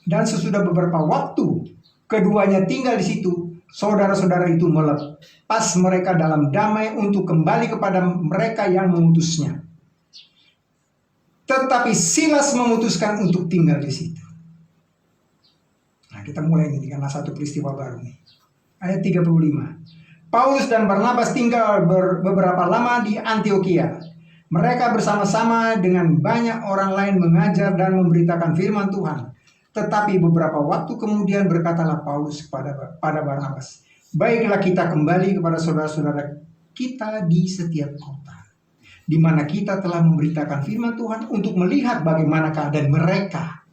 Dan sesudah beberapa waktu keduanya tinggal di situ, saudara-saudara itu melepas mereka dalam damai untuk kembali kepada mereka yang mengutusnya. Tetapi Silas memutuskan untuk tinggal di situ. Nah, kita mulai ini karena satu peristiwa baru nih. Ayat 35. Paulus dan Barnabas tinggal beberapa lama di Antiokhia. Mereka bersama-sama dengan banyak orang lain mengajar dan memberitakan firman Tuhan. Tetapi beberapa waktu kemudian berkatalah Paulus pada Barnabas, baiklah kita kembali kepada saudara-saudara kita di setiap kota, di mana kita telah memberitakan firman Tuhan untuk melihat bagaimana keadaan mereka.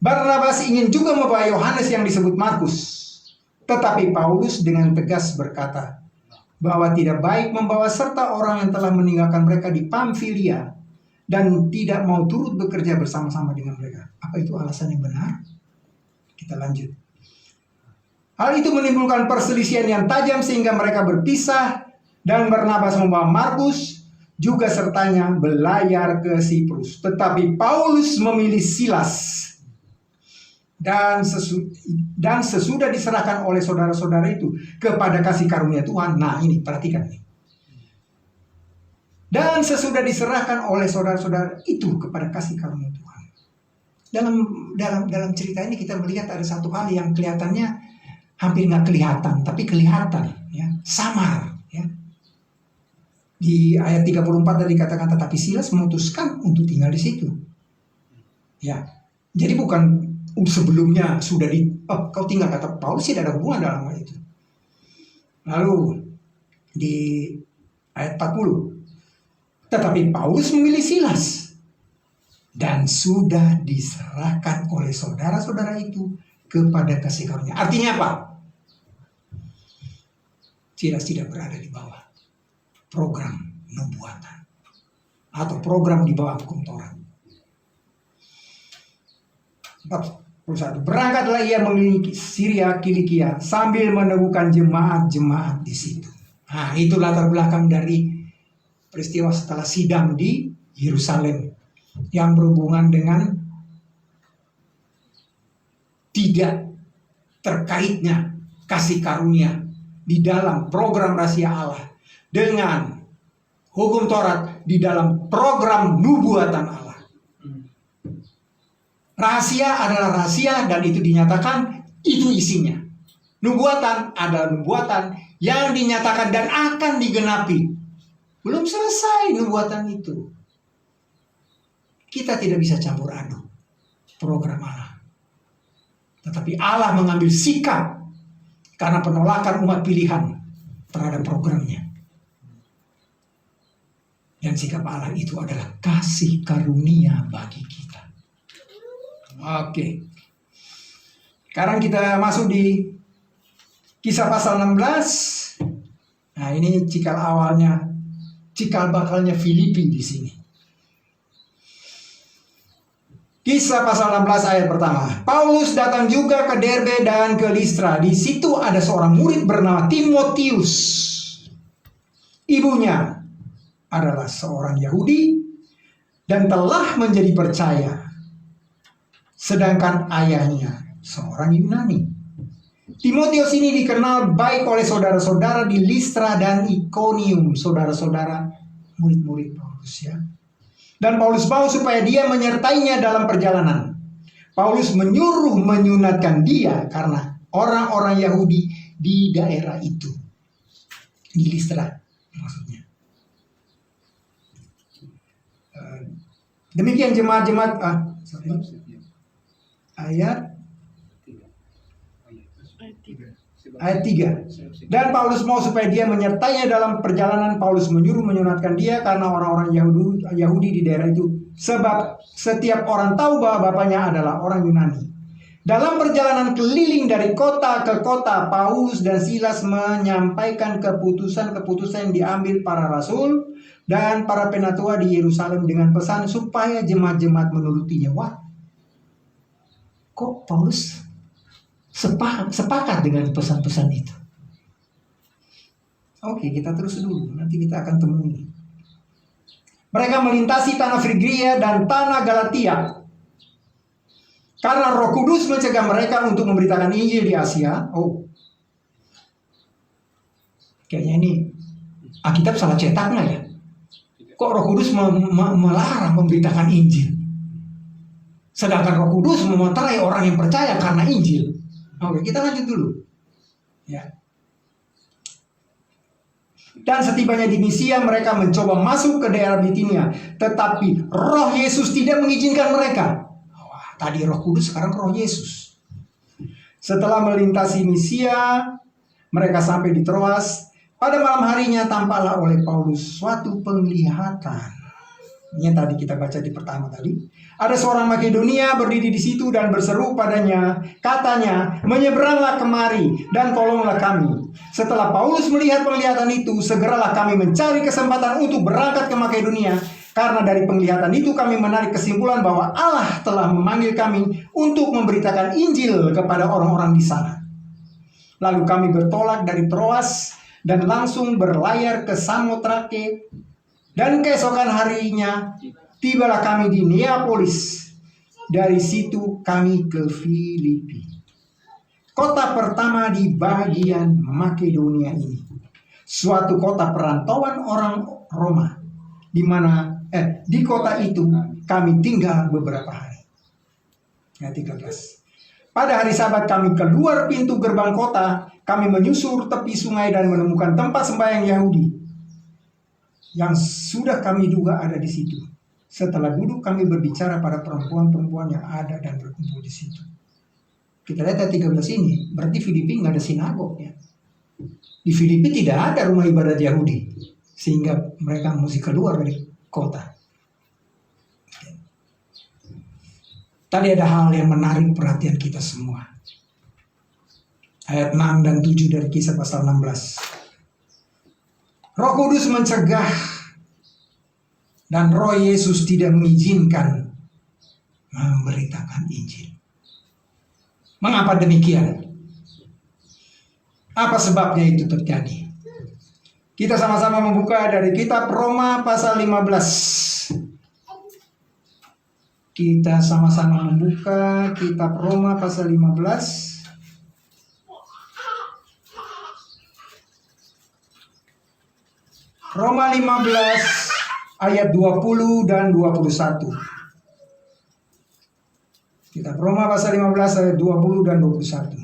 Barnabas ingin juga membawa Yohanes yang disebut Markus, tetapi Paulus dengan tegas berkata bahwa tidak baik membawa serta orang yang telah meninggalkan mereka di Pamfilia dan tidak mau turut bekerja bersama-sama dengan mereka. Apa itu alasan yang benar? Kita lanjut. Hal itu menimbulkan perselisihan yang tajam sehingga mereka berpisah, dan Barnabas membawa Markus juga sertanya belayar ke Siprus. Tetapi Paulus memilih Silas, dan sesudah diserahkan oleh saudara-saudara itu kepada kasih karunia Tuhan. Nah ini perhatikan nih. Dan sesudah diserahkan oleh saudara-saudara itu kepada kasih karunia Tuhan. Dalam cerita ini kita melihat ada satu hal yang kelihatannya hampir nggak kelihatan, tapi kelihatan, ya, samar. Ya. Di ayat 34 tadi dikatakan, tetapi Silas memutuskan untuk tinggal di situ. Ya, jadi bukan sebelumnya sudah kau tinggal, kata Paulus tidak ada hubungan dalam hal itu. Lalu di ayat 40. Tetapi Paulus memilih Silas dan sudah diserahkan oleh saudara-saudara itu kepada kasih karunia. Artinya apa? Silas tidak berada di bawah program nubuatan atau program di bawah hukum Taurat. 41. Berangkatlah ia mengelilingi Syria, Kilikia sambil meneguhkan jemaat-jemaat di situ. Nah, itu latar belakang dari peristiwa setelah sidang di Yerusalem yang berhubungan dengan tidak terkaitnya kasih karunia di dalam program rahasia Allah dengan hukum Taurat di dalam program nubuatan Allah. Rahasia adalah rahasia dan itu dinyatakan, itu isinya. Nubuatan adalah nubuatan yang dinyatakan dan akan digenapi. Belum selesai nubuatan itu. Kita tidak bisa campur aduk program Allah. Tetapi Allah mengambil sikap karena penolakan umat pilihan terhadap programnya. Dan sikap Allah itu adalah kasih karunia bagi kita. Oke. Sekarang kita masuk di Kisah pasal 16. Nah, ini cikal bakalnya Filipi di sini. Kisah pasal 16 ayat pertama. Paulus datang juga ke Derbe dan ke Listra. Di situ ada seorang murid bernama Timotius. Ibunya adalah seorang Yahudi dan telah menjadi percaya. Sedangkan ayahnya seorang Yunani. Timotius ini dikenal baik oleh saudara-saudara di Listra dan Ikonium, saudara-saudara murid-murid Paulus, ya. Dan Paulus mau supaya dia menyertainya dalam perjalanan. Paulus menyunatkan dia karena orang-orang Yahudi di daerah itu, di Listra maksudnya. Demikian jemaat-jemaat ayat 3. Dan Paulus mau supaya dia menyertainya dalam perjalanan. Paulus menyunatkan dia karena orang-orang Yahudi di daerah itu. Sebab setiap orang tahu bahwa bapaknya adalah orang Yunani. Dalam perjalanan keliling dari kota ke kota, Paulus dan Silas menyampaikan keputusan-keputusan yang diambil para rasul dan para penatua di Yerusalem dengan pesan supaya jemaat-jemaat menurutinya. Wah, kok Paulus sepakat dengan pesan-pesan itu? Oke, kita terus dulu. Nanti kita akan temui. Mereka melintasi tanah Frigia dan tanah Galatia. Karena Roh Kudus mencegah mereka untuk memberitakan Injil di Asia. Oh, kayaknya ini Alkitab salah cetak nggak ya? Kok Roh Kudus melarang memberitakan Injil? Sedangkan Roh Kudus memonterai orang yang percaya karena Injil. Oke, kita lanjut dulu. Ya. Dan setibanya di Misia, mereka mencoba masuk ke daerah Bitinia, tetapi Roh Yesus tidak mengizinkan mereka. Wah, Tadi Roh Kudus, sekarang Roh Yesus. Setelah melintasi Misia, mereka sampai di Troas. Pada malam harinya tampaklah oleh Paulus suatu penglihatan. Ini yang tadi kita baca di pertama tadi. Ada seorang Makedonia berdiri di situ dan berseru padanya, katanya, menyeberanglah kemari dan tolonglah kami. Setelah Paulus melihat penglihatan itu, segeralah kami mencari kesempatan untuk berangkat ke Makedonia. Karena dari penglihatan itu kami menarik kesimpulan bahwa Allah telah memanggil kami untuk memberitakan Injil kepada orang-orang di sana. Lalu kami bertolak dari Troas dan langsung berlayar ke Samotrake. Dan keesokan harinya tibalah kami di Neapolis. Dari situ kami ke Filipi, kota pertama di bagian Makedonia ini. Suatu kota perantauan orang Roma, di kota itu kami tinggal beberapa hari. Ayat 13. Pada hari Sabat kami keluar pintu gerbang kota. Kami menyusur tepi sungai dan menemukan tempat sembahyang Yahudi yang sudah kami duga ada di situ. Setelah duduk kami berbicara pada perempuan-perempuan yang ada dan berkumpul di situ. Kita lihat ayat 13 ini, berarti Filipi nggak ada sinagog ya. Di Filipi tidak ada rumah ibadat Yahudi, sehingga mereka mesti keluar dari kota. Tadi ada hal yang menarik perhatian kita semua. Ayat 6 dan 7 dari Kisah pasal 16. Roh Kudus mencegah dan Roh Yesus tidak mengizinkan memberitakan Injil. Mengapa demikian? Apa sebabnya itu terjadi? Kita sama-sama membuka dari kitab Roma pasal 15. Kita sama-sama membuka kitab Roma pasal 15. Roma 15 ayat 20 dan 21. Kitab Roma pasal 15 ayat 20 dan 21.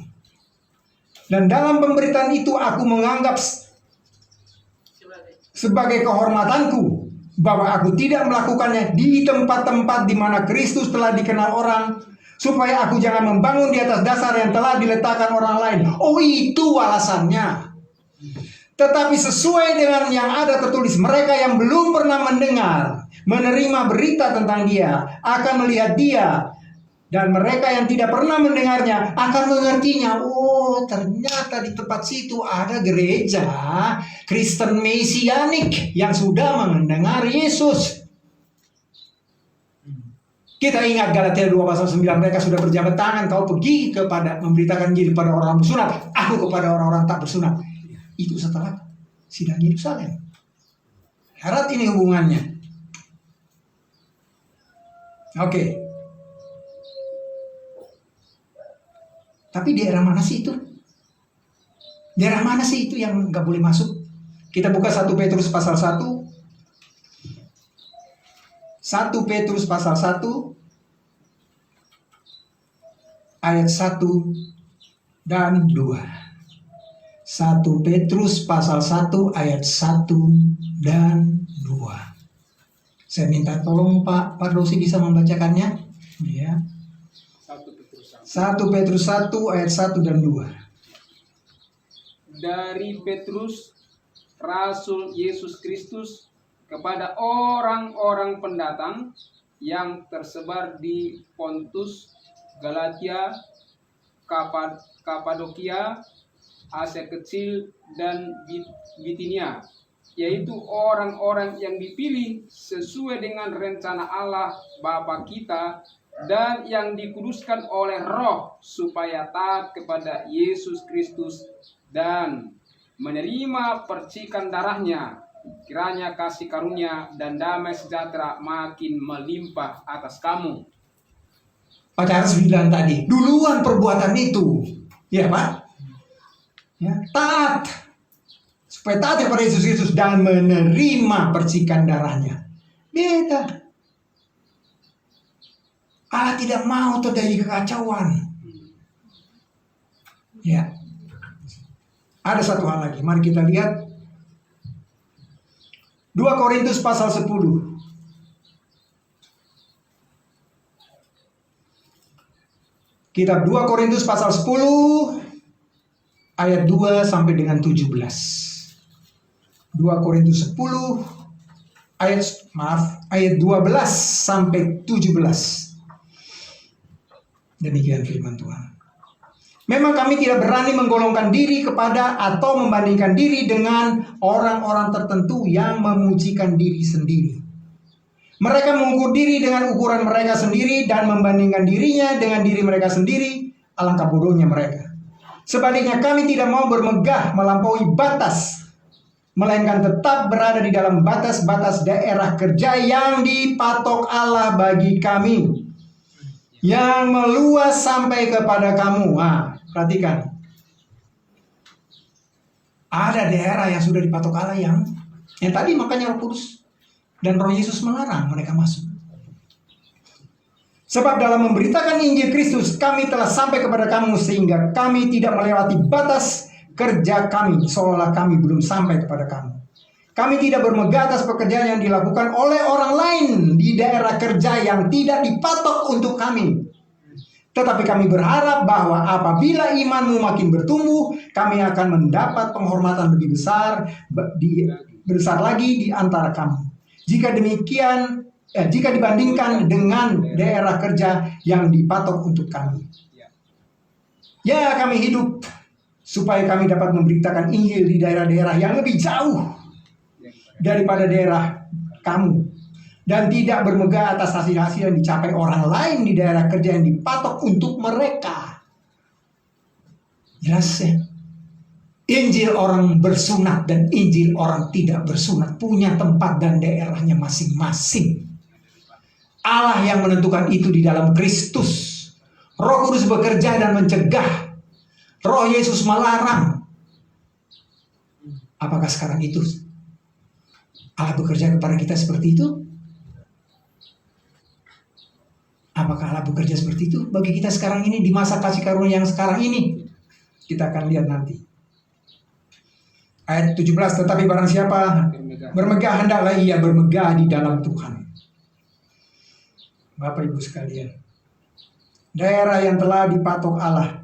Dan dalam pemberitaan itu aku menganggap sebagai kehormatanku bahwa aku tidak melakukannya di tempat-tempat di mana Kristus telah dikenal orang, supaya aku jangan membangun di atas dasar yang telah diletakkan orang lain. Oh, itu alasannya. Tetapi sesuai dengan yang ada tertulis, mereka yang belum pernah mendengar, menerima berita tentang dia, akan melihat dia. Dan mereka yang tidak pernah mendengarnya, akan mengertinya. Oh, ternyata di tempat situ ada gereja Kristen Mesianik yang sudah mendengar Yesus. Kita ingat Galatia 2 pasal 9, mereka sudah berjabat tangan, kau pergi kepada memberitakan Injil kepada orang bersunat, aku kepada orang-orang tak bersunat. Itu setelah sidang Yerusalem. Erat ini hubungannya. Oke. Tapi daerah mana sih itu? Daerah mana sih itu yang nggak boleh masuk? Kita buka 1 Petrus pasal 1. 1 Petrus pasal 1 ayat 1 dan 2. 1 Petrus pasal 1 ayat 1 dan 2. Saya minta tolong Pak Pardosi bisa membacakannya. Ya. 1 Petrus 1 ayat 1 dan 2. Dari Petrus, Rasul Yesus Kristus, kepada orang-orang pendatang yang tersebar di Pontus, Galatia, Kapadokia, Asia Kecil, dan Bitinia, yaitu orang-orang yang dipilih sesuai dengan rencana Allah Bapa kita dan yang dikuduskan oleh Roh supaya taat kepada Yesus Kristus dan menerima percikan darahnya. Kiranya kasih karunia dan damai sejahtera makin melimpah atas kamu. Pak Charles bilang tadi, duluan perbuatan itu, ya Pak, ya, taat, supaya taat kepada Yesus Kristus dan menerima percikan darahnya. Beda. Allah tidak mau terjadi kekacauan. Ya. Ada satu hal lagi, mari kita lihat 2 Korintus pasal 10. 2 Kitab 2 Korintus pasal 10 ayat 2 sampai dengan 17. 2 Korintus 10 ayat 12 sampai 17. Demikian firman Tuhan. Memang kami tidak berani menggolongkan diri kepada atau membandingkan diri dengan orang-orang tertentu yang memujikan diri sendiri. Mereka mengukur diri dengan ukuran mereka sendiri dan membandingkan dirinya dengan diri mereka sendiri. Alangkah bodohnya mereka. Sebaliknya kami tidak mau bermegah melampaui batas, melainkan tetap berada di dalam batas-batas daerah kerja yang dipatok Allah bagi kami, yang meluas sampai kepada kamu. Perhatikan, ada daerah yang sudah dipatok Allah yang tadi makanya Roh Kudus dan Roh Yesus melarang mereka masuk. Sebab dalam memberitakan Injil Kristus kami telah sampai kepada kamu, sehingga kami tidak melewati batas kerja kami seolah kami belum sampai kepada kamu. Kami tidak bermegah atas pekerjaan yang dilakukan oleh orang lain di daerah kerja yang tidak dipatok untuk kami. Tetapi kami berharap bahwa apabila imanmu makin bertumbuh, kami akan mendapat penghormatan lebih besar lagi di antara kamu. Jika dibandingkan dengan daerah kerja yang dipatok untuk kami. Ya, kami hidup supaya kami dapat memberitakan Injil di daerah-daerah yang lebih jauh daripada daerah kamu, dan tidak bermegah atas hasil-hasil yang dicapai orang lain di daerah kerja yang dipatok untuk mereka. Jelas ya? Injil orang bersunat dan Injil orang tidak bersunat punya tempat dan daerahnya masing-masing. Allah yang menentukan itu di dalam Kristus. Roh Kudus bekerja dan mencegah. Roh Yesus melarang. Apakah sekarang itu Allah bekerja kepada kita seperti itu? Apakah Allah bekerja seperti itu bagi kita sekarang ini, di masa kasih karunia yang sekarang ini? Kita akan lihat nanti. Ayat 17, tetapi barang siapa bermegah, hendaklah ia bermegah di dalam Tuhan. Bapak Ibu sekalian, daerah yang telah dipatok Allah,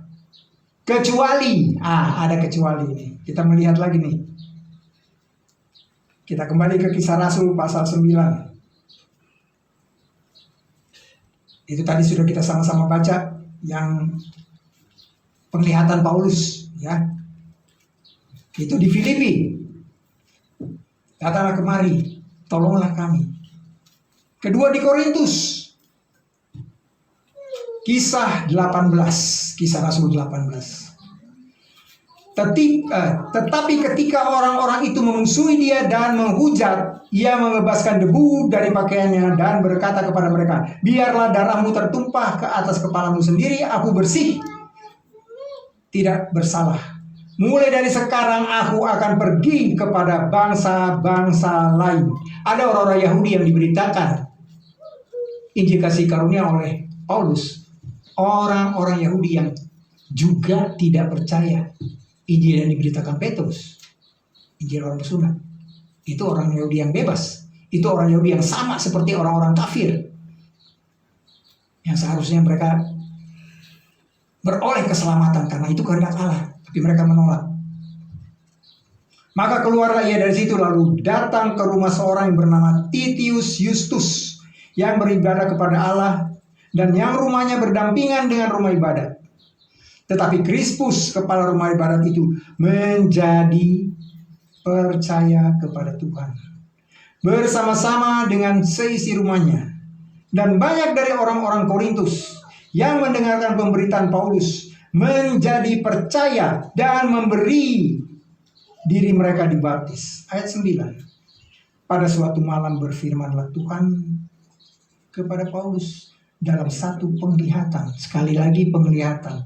kecuali, ada kecuali ini. Kita melihat lagi nih. Kita kembali ke Kisah Rasul pasal 9. Itu tadi sudah kita sama-sama baca, yang penglihatan Paulus, ya. Itu di Filipi. Datanglah kemari, tolonglah kami. Kedua di Korintus. Kisah 18, Kisah Rasul 18. Tetapi ketika orang-orang itu memusuhi dia dan menghujat, ia mengebaskan debu dari pakaiannya dan berkata kepada mereka, biarlah darahmu tertumpah ke atas kepalamu sendiri, aku bersih, tidak bersalah. Mulai dari sekarang aku akan pergi kepada bangsa-bangsa lain. Ada orang-orang Yahudi yang diberitakan Injil kasih karunia oleh Paulus. Orang-orang Yahudi yang juga tidak percaya Injil yang diberitakan Petrus, Injil orang bersunat. Itu orang Yahudi yang bebas. Itu orang Yahudi yang sama seperti orang-orang kafir, yang seharusnya mereka beroleh keselamatan karena itu kehendak Allah. Tapi mereka menolak. Maka keluarlah ia dari situ, lalu datang ke rumah seorang yang bernama Titius Justus, yang beribadah kepada Allah, dan yang rumahnya berdampingan dengan rumah ibadat. Tetapi Krispus, kepala rumah ibadat itu, menjadi percaya kepada Tuhan bersama-sama dengan seisi rumahnya. Dan banyak dari orang-orang Korintus yang mendengarkan pemberitaan Paulus menjadi percaya dan memberi diri mereka dibaptis. Ayat 9. Pada suatu malam berfirmanlah Tuhan kepada Paulus dalam satu penglihatan. Sekali lagi penglihatan.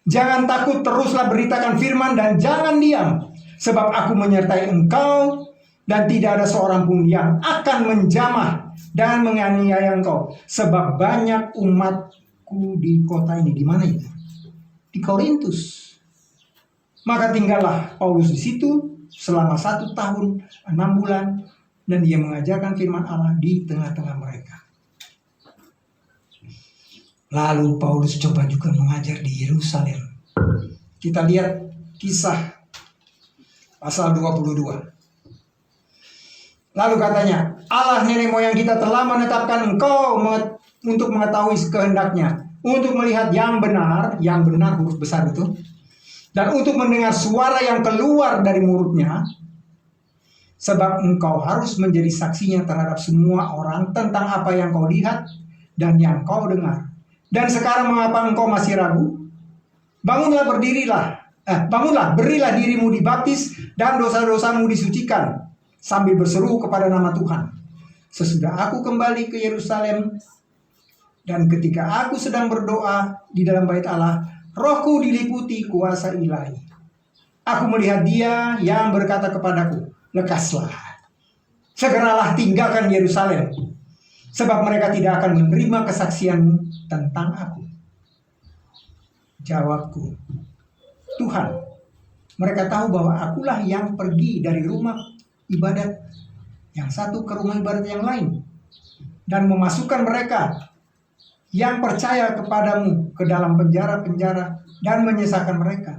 Jangan takut, teruslah beritakan firman dan jangan diam. Sebab aku menyertai engkau dan tidak ada seorang pun yang akan menjamah dan menganiaya engkau. Sebab banyak umatku di kota ini. Di mana itu? Di Korintus. Maka tinggallah Paulus di situ selama 1 tahun 6 bulan dan dia mengajarkan firman Allah di tengah-tengah mereka. Lalu Paulus coba juga mengajar di Yerusalem. Kita lihat Kisah pasal 22. Lalu katanya, Allah nenek moyang kita telah menetapkan engkau untuk mengetahui kehendaknya, untuk melihat yang benar huruf besar itu, dan untuk mendengar suara yang keluar dari mulutnya, sebab engkau harus menjadi saksinya terhadap semua orang tentang apa yang kau lihat dan yang kau dengar. Dan sekarang mengapa engkau masih ragu? Bangunlah, berilah dirimu dibaptis dan dosa-dosamu disucikan, sambil berseru kepada nama Tuhan. Sesudah aku kembali ke Yerusalem, dan ketika aku sedang berdoa di dalam bait Allah, rohku diliputi kuasa ilahi. Aku melihat Dia yang berkata kepadaku, lekaslah, segeralah tinggalkan Yerusalem, sebab mereka tidak akan menerima kesaksianmu tentang aku. Jawabku, Tuhan, mereka tahu bahwa akulah yang pergi dari rumah ibadat yang satu ke rumah ibadat yang lain, dan memasukkan mereka yang percaya kepadamu ke dalam penjara-penjara dan menyesakan mereka.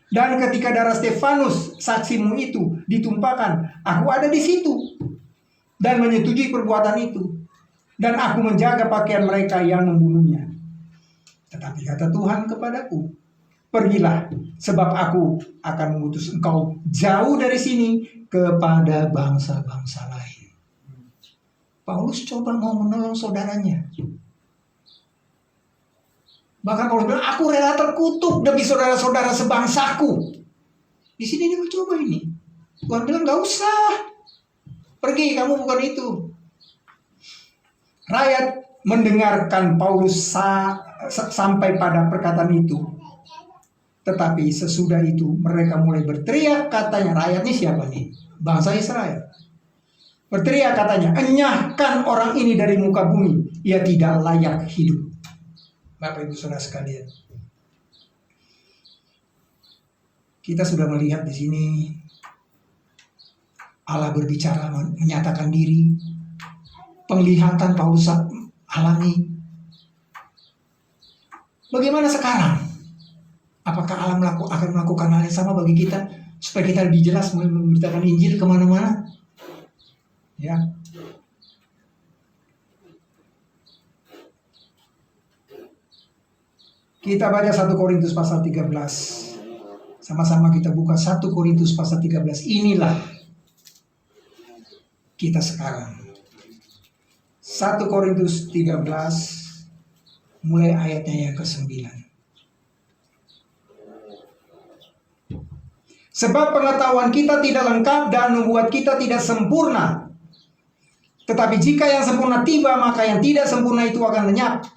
Dan ketika darah Stefanus saksimu itu ditumpahkan, aku ada di situ dan menyetujui perbuatan itu, dan aku menjaga pakaian mereka yang membunuhnya. Tetapi kata Tuhan kepadaku, pergilah, sebab aku akan mengutus engkau jauh dari sini kepada bangsa-bangsa lain. Paulus coba mau menolong saudaranya. Bahkan Paulus bilang, aku rela terkutuk demi saudara-saudara sebangsaku. Di sini dia mencoba ini. Tuhan bilang, gak usah. Pergi, kamu bukan itu. Rakyat mendengarkan Paulus sampai pada perkataan itu. Tetapi sesudah itu mereka mulai berteriak, katanya, rakyat ini siapa nih? Bangsa Israel. Berteriak katanya, enyahkan orang ini dari muka bumi. Ia tidak layak hidup. Bapak Ibu Saudara sekalian, kita sudah melihat di sini Allah berbicara, menyatakan diri. Penglihatan Paulus alami. Bagaimana sekarang? Apakah Allah akan melakukan hal yang sama bagi kita, supaya kita lebih jelas memberitakan Injil kemana-mana? Ya. Kita baca 1 Korintus pasal 13. Sama-sama kita buka 1 Korintus pasal 13. Inilah kita sekarang. 1 Korintus 13 mulai ayatnya yang ke-9. Sebab pengetahuan kita tidak lengkap dan membuat kita tidak sempurna. Tetapi jika yang sempurna tiba, maka yang tidak sempurna itu akan lenyap.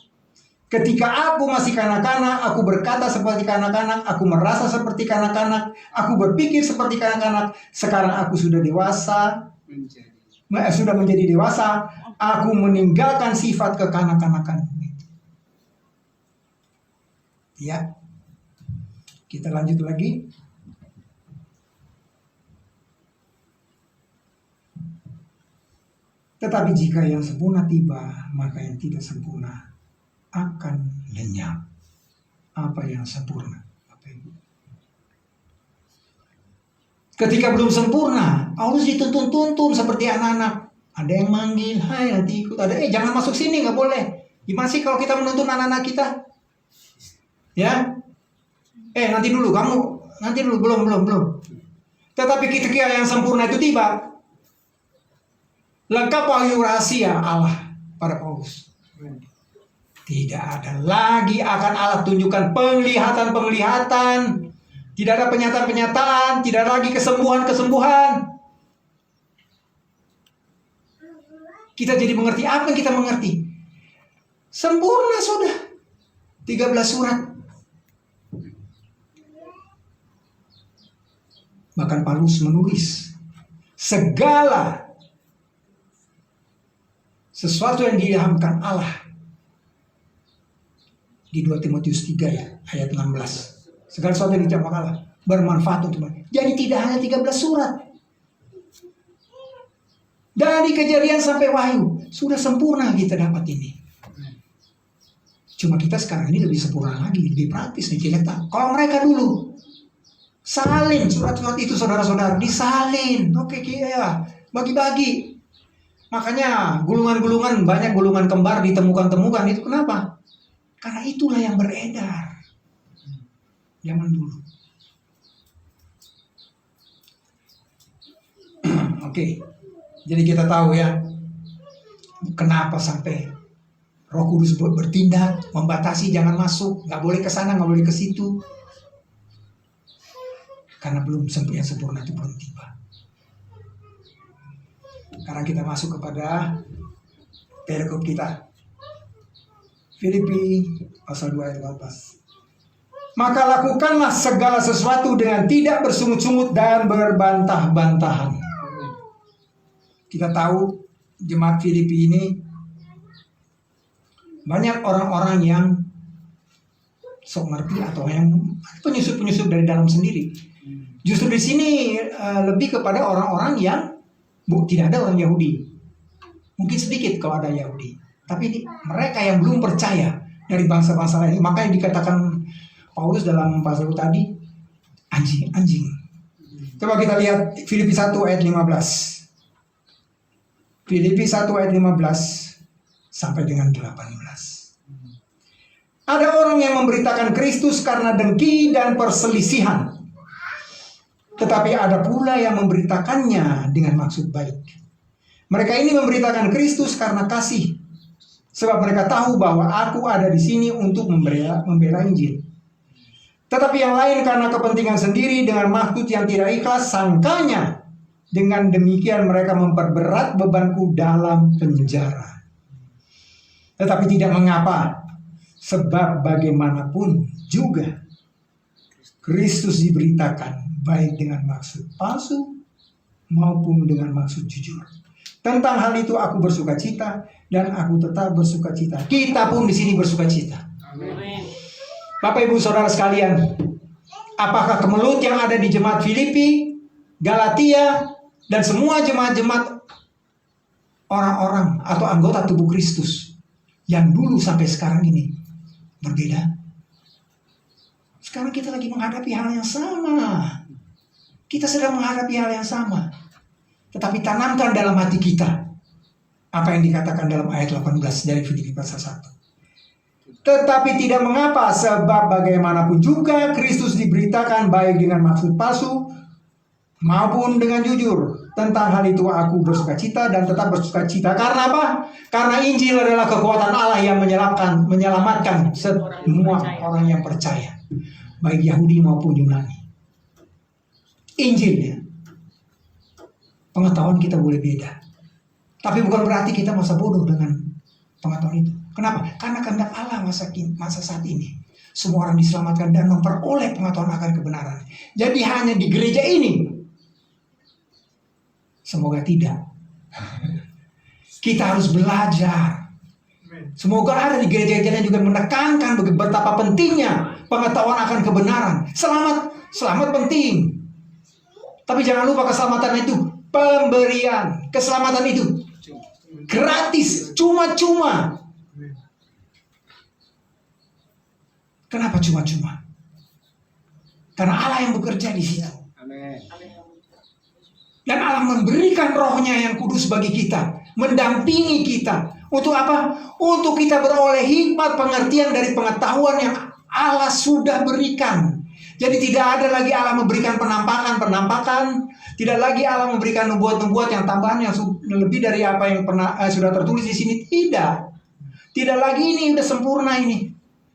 Ketika aku masih kanak-kanak, aku berkata seperti kanak-kanak, aku merasa seperti kanak-kanak, aku berpikir seperti kanak-kanak. Sekarang aku sudah dewasa, sudah menjadi dewasa, aku meninggalkan sifat kekanak-kanakan. Ya, kita lanjut lagi. Tetapi jika yang sempurna tiba, maka yang tidak sempurna akan lenyap. Apa yang sempurna? Ketika belum sempurna, Paulus dituntun-tuntun seperti anak-anak. Ada yang manggil, hai nanti ikut. Ada, jangan masuk sini, nggak boleh. Gimana sih kalau kita menuntun anak-anak kita? Ya, nanti dulu kamu, nanti dulu belum. Tetapi ketika yang sempurna itu tiba, lengkap wahyu rahasia Allah pada Paulus. Tidak ada lagi akan Allah tunjukkan penglihatan-penglihatan. Tidak ada penyataan-penyataan. Tidak ada lagi kesembuhan-kesembuhan. Kita jadi mengerti apa yang kita mengerti. Sempurna sudah. 13 surat. Bahkan Paulus menulis segala sesuatu yang diilhamkan Allah. Di 2 Timotius 3 ya, ayat 16. Segala sesuatu yang diilhamkan Allah bermanfaat untuk mereka. Jadi tidak hanya 13 surat. Dari Kejadian sampai Wahyu sudah sempurna kita dapat ini. Cuma kita sekarang ini lebih sempurna lagi, lebih praktis nih kita. Kalau mereka dulu salin surat-surat itu, saudara-saudara, disalin. Oke, ya, bagi-bagi. Makanya gulungan-gulungan, banyak gulungan kembar ditemukan-temukan. Itu kenapa? Karena itulah yang beredar zaman dulu. Oke, jadi kita tahu ya, kenapa sampai Roh Kudus bertindak, membatasi jangan masuk, nggak boleh ke sana, nggak boleh ke situ. Karena belum yang sempurna itu belum tiba. Sekarang kita masuk kepada perikop kita. Filipi pasal 2 ayat 18. Maka lakukanlah segala sesuatu dengan tidak bersungut-sungut dan berbantah-bantahan. Kita tahu jemaat Filipi ini banyak orang-orang yang sok ngerti atau yang penyusup-penyusup dari dalam sendiri. Justru di sini lebih kepada orang-orang yang tidak ada orang Yahudi. Mungkin sedikit kalau ada Yahudi. Tapi ini mereka yang belum percaya dari bangsa-bangsa lain. Makanya dikatakan Paulus dalam pasal tadi, anjing. Coba kita lihat Filipi 1 ayat 15. Filipi 1 ayat 15 sampai dengan 18. Ada orang yang memberitakan Kristus karena dengki dan perselisihan. Tetapi ada pula yang memberitakannya dengan maksud baik. Mereka ini memberitakan Kristus karena kasih. Sebab mereka tahu bahwa aku ada di sini untuk membela Injil. Tetapi yang lain karena kepentingan sendiri dengan maksud yang tidak ikhlas, sangkanya dengan demikian mereka memperberat bebanku dalam penjara. Tetapi tidak mengapa, sebab bagaimanapun juga Kristus diberitakan baik dengan maksud palsu maupun dengan maksud jujur. Tentang hal itu aku bersukacita dan aku tetap bersukacita. Kita pun di sini bersukacita. Amin. Bapak Ibu Saudara sekalian, apakah kemelut yang ada di jemaat Filipi, Galatia, dan semua jemaat-jemaat orang-orang atau anggota tubuh Kristus yang dulu sampai sekarang ini berbeda? Sekarang kita lagi menghadapi hal yang sama. Kita sedang menghadapi hal yang sama. Tetapi tanamkan dalam hati kita apa yang dikatakan dalam ayat 18 dari Filipi pasal 1. Tetapi tidak mengapa, sebab bagaimanapun juga Kristus diberitakan baik dengan maksud palsu maupun dengan jujur. Tentang hal itu aku bersukacita dan tetap bersukacita. Karena apa? Karena Injil adalah kekuatan Allah yang menyelamatkan semua orang yang percaya, baik Yahudi maupun Yunani. Injilnya, pengetahuan kita boleh beda, tapi bukan berarti kita masa bodoh dengan pengetahuan itu. Kenapa? Karena kehendak Allah masa saat ini semua orang diselamatkan dan memperoleh pengetahuan akan kebenaran. Jadi hanya di gereja ini, semoga tidak. Kita harus belajar. Semoga ada di gereja-gereja yang juga menekankan betapa pentingnya pengetahuan akan kebenaran. Selamat penting. Tapi jangan lupa keselamatan itu pemberian. Keselamatan itu gratis, cuma-cuma. Kenapa cuma-cuma? Karena Allah yang bekerja di situ. Amin. Dan Allah memberikan rohnya yang kudus bagi kita, mendampingi kita. Untuk apa? Untuk kita beroleh hikmat pengertian dari pengetahuan yang Allah sudah berikan. Jadi tidak ada lagi Allah memberikan penampakan, tidak lagi Allah memberikan nubuat-nubuat yang tambahan yang lebih dari apa yang pernah sudah tertulis di sini. Tidak lagi, ini udah sempurna ini.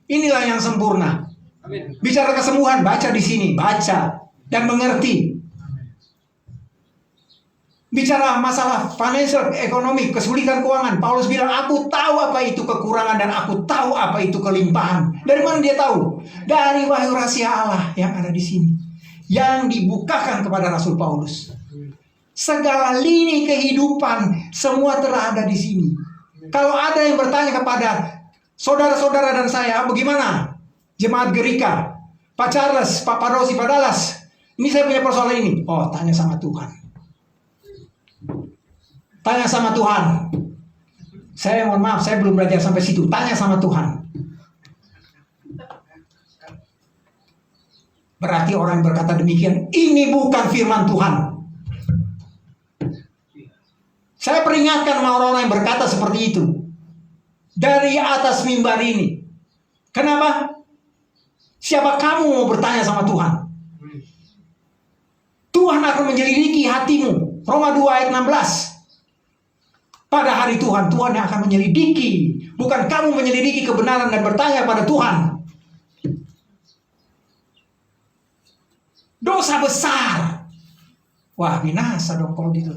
Inilah yang sempurna. Amin. Bicara kesembuhan, baca di sini, baca dan mengerti. Bicara masalah financial, ekonomi, kesulitan keuangan, Paulus bilang, aku tahu apa itu kekurangan dan aku tahu apa itu kelimpahan. Dari mana dia tahu? Dari wahyu rahasia Allah yang ada di sini, yang dibukakan kepada Rasul Paulus. Segala lini kehidupan semua telah ada di sini. Kalau ada yang bertanya kepada saudara-saudara dan saya, bagaimana jemaat Gerika, Pak Charles, Pak Parosi, Pak Dallas, ini saya punya persoalan ini. Oh, tanya sama Tuhan. Tanya sama Tuhan. Saya mohon maaf, saya belum belajar sampai situ. Tanya sama Tuhan. Berarti orang yang berkata demikian, ini bukan firman Tuhan. Saya peringatkan sama orang-orang yang berkata seperti itu dari atas mimbar ini. Kenapa? Siapa kamu mau bertanya sama Tuhan? Tuhan akan menyelidiki hatimu. Roma 2 ayat 16. Pada hari Tuhan, Tuhan yang akan menyelidiki. Bukan kamu menyelidiki kebenaran dan bertanya pada Tuhan. Dosa besar. Wah, binasa dong kalau gitu.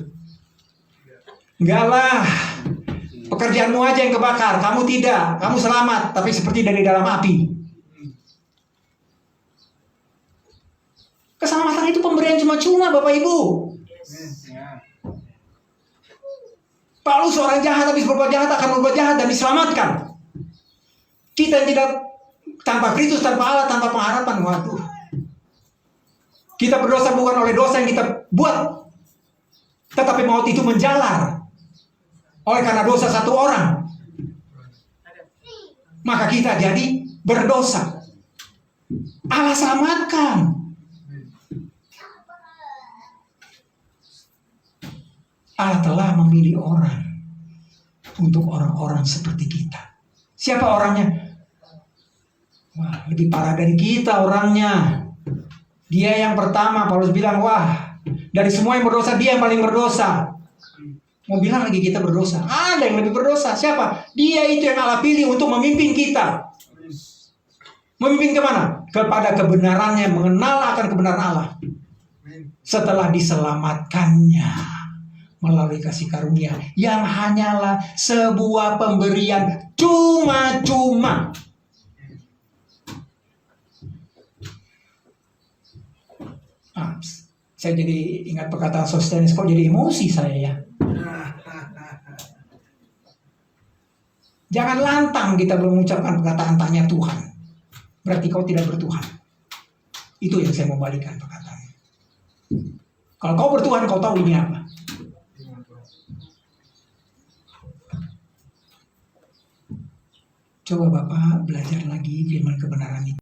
Enggak lah. Pekerjaanmu aja yang kebakar, kamu tidak. Kamu selamat, tapi seperti dari dalam api. Keselamatan itu pemberian cuma-cuma, Bapak Ibu. Paulus seorang jahat, habis berbuat jahat akan berbuat jahat dan diselamatkan. Kita yang tidak tanpa Kristus, tanpa Allah, tanpa pengharapan. Waduh. Kita berdosa bukan oleh dosa yang kita buat, tetapi maut itu menjalar oleh karena dosa satu orang. Maka kita jadi berdosa. Allah selamatkan. Allah telah memilih orang untuk orang-orang seperti kita. Siapa orangnya? Wah, lebih parah dari kita orangnya. Dia yang pertama, Paulus bilang, wah, dari semua yang berdosa, dia yang paling berdosa. Mau bilang lagi kita berdosa. Ada yang lebih berdosa. Siapa? Dia itu yang Allah pilih untuk memimpin kita. Memimpin kemana? Kepada kebenarannya, mengenal akan kebenaran Allah. Setelah diselamatkannya melalui kasih karunia yang hanyalah sebuah pemberian cuma-cuma. Saya jadi ingat perkataan Sostenes, kok jadi emosi saya ya. Jangan lantang kita mengucapkan perkataan tanya Tuhan. Berarti kau tidak bertuhan. Itu yang saya mau balikan perkataannya. Kalau kau bertuhan, kau tahu ini apa. Coba Bapak belajar lagi firman kebenaran itu.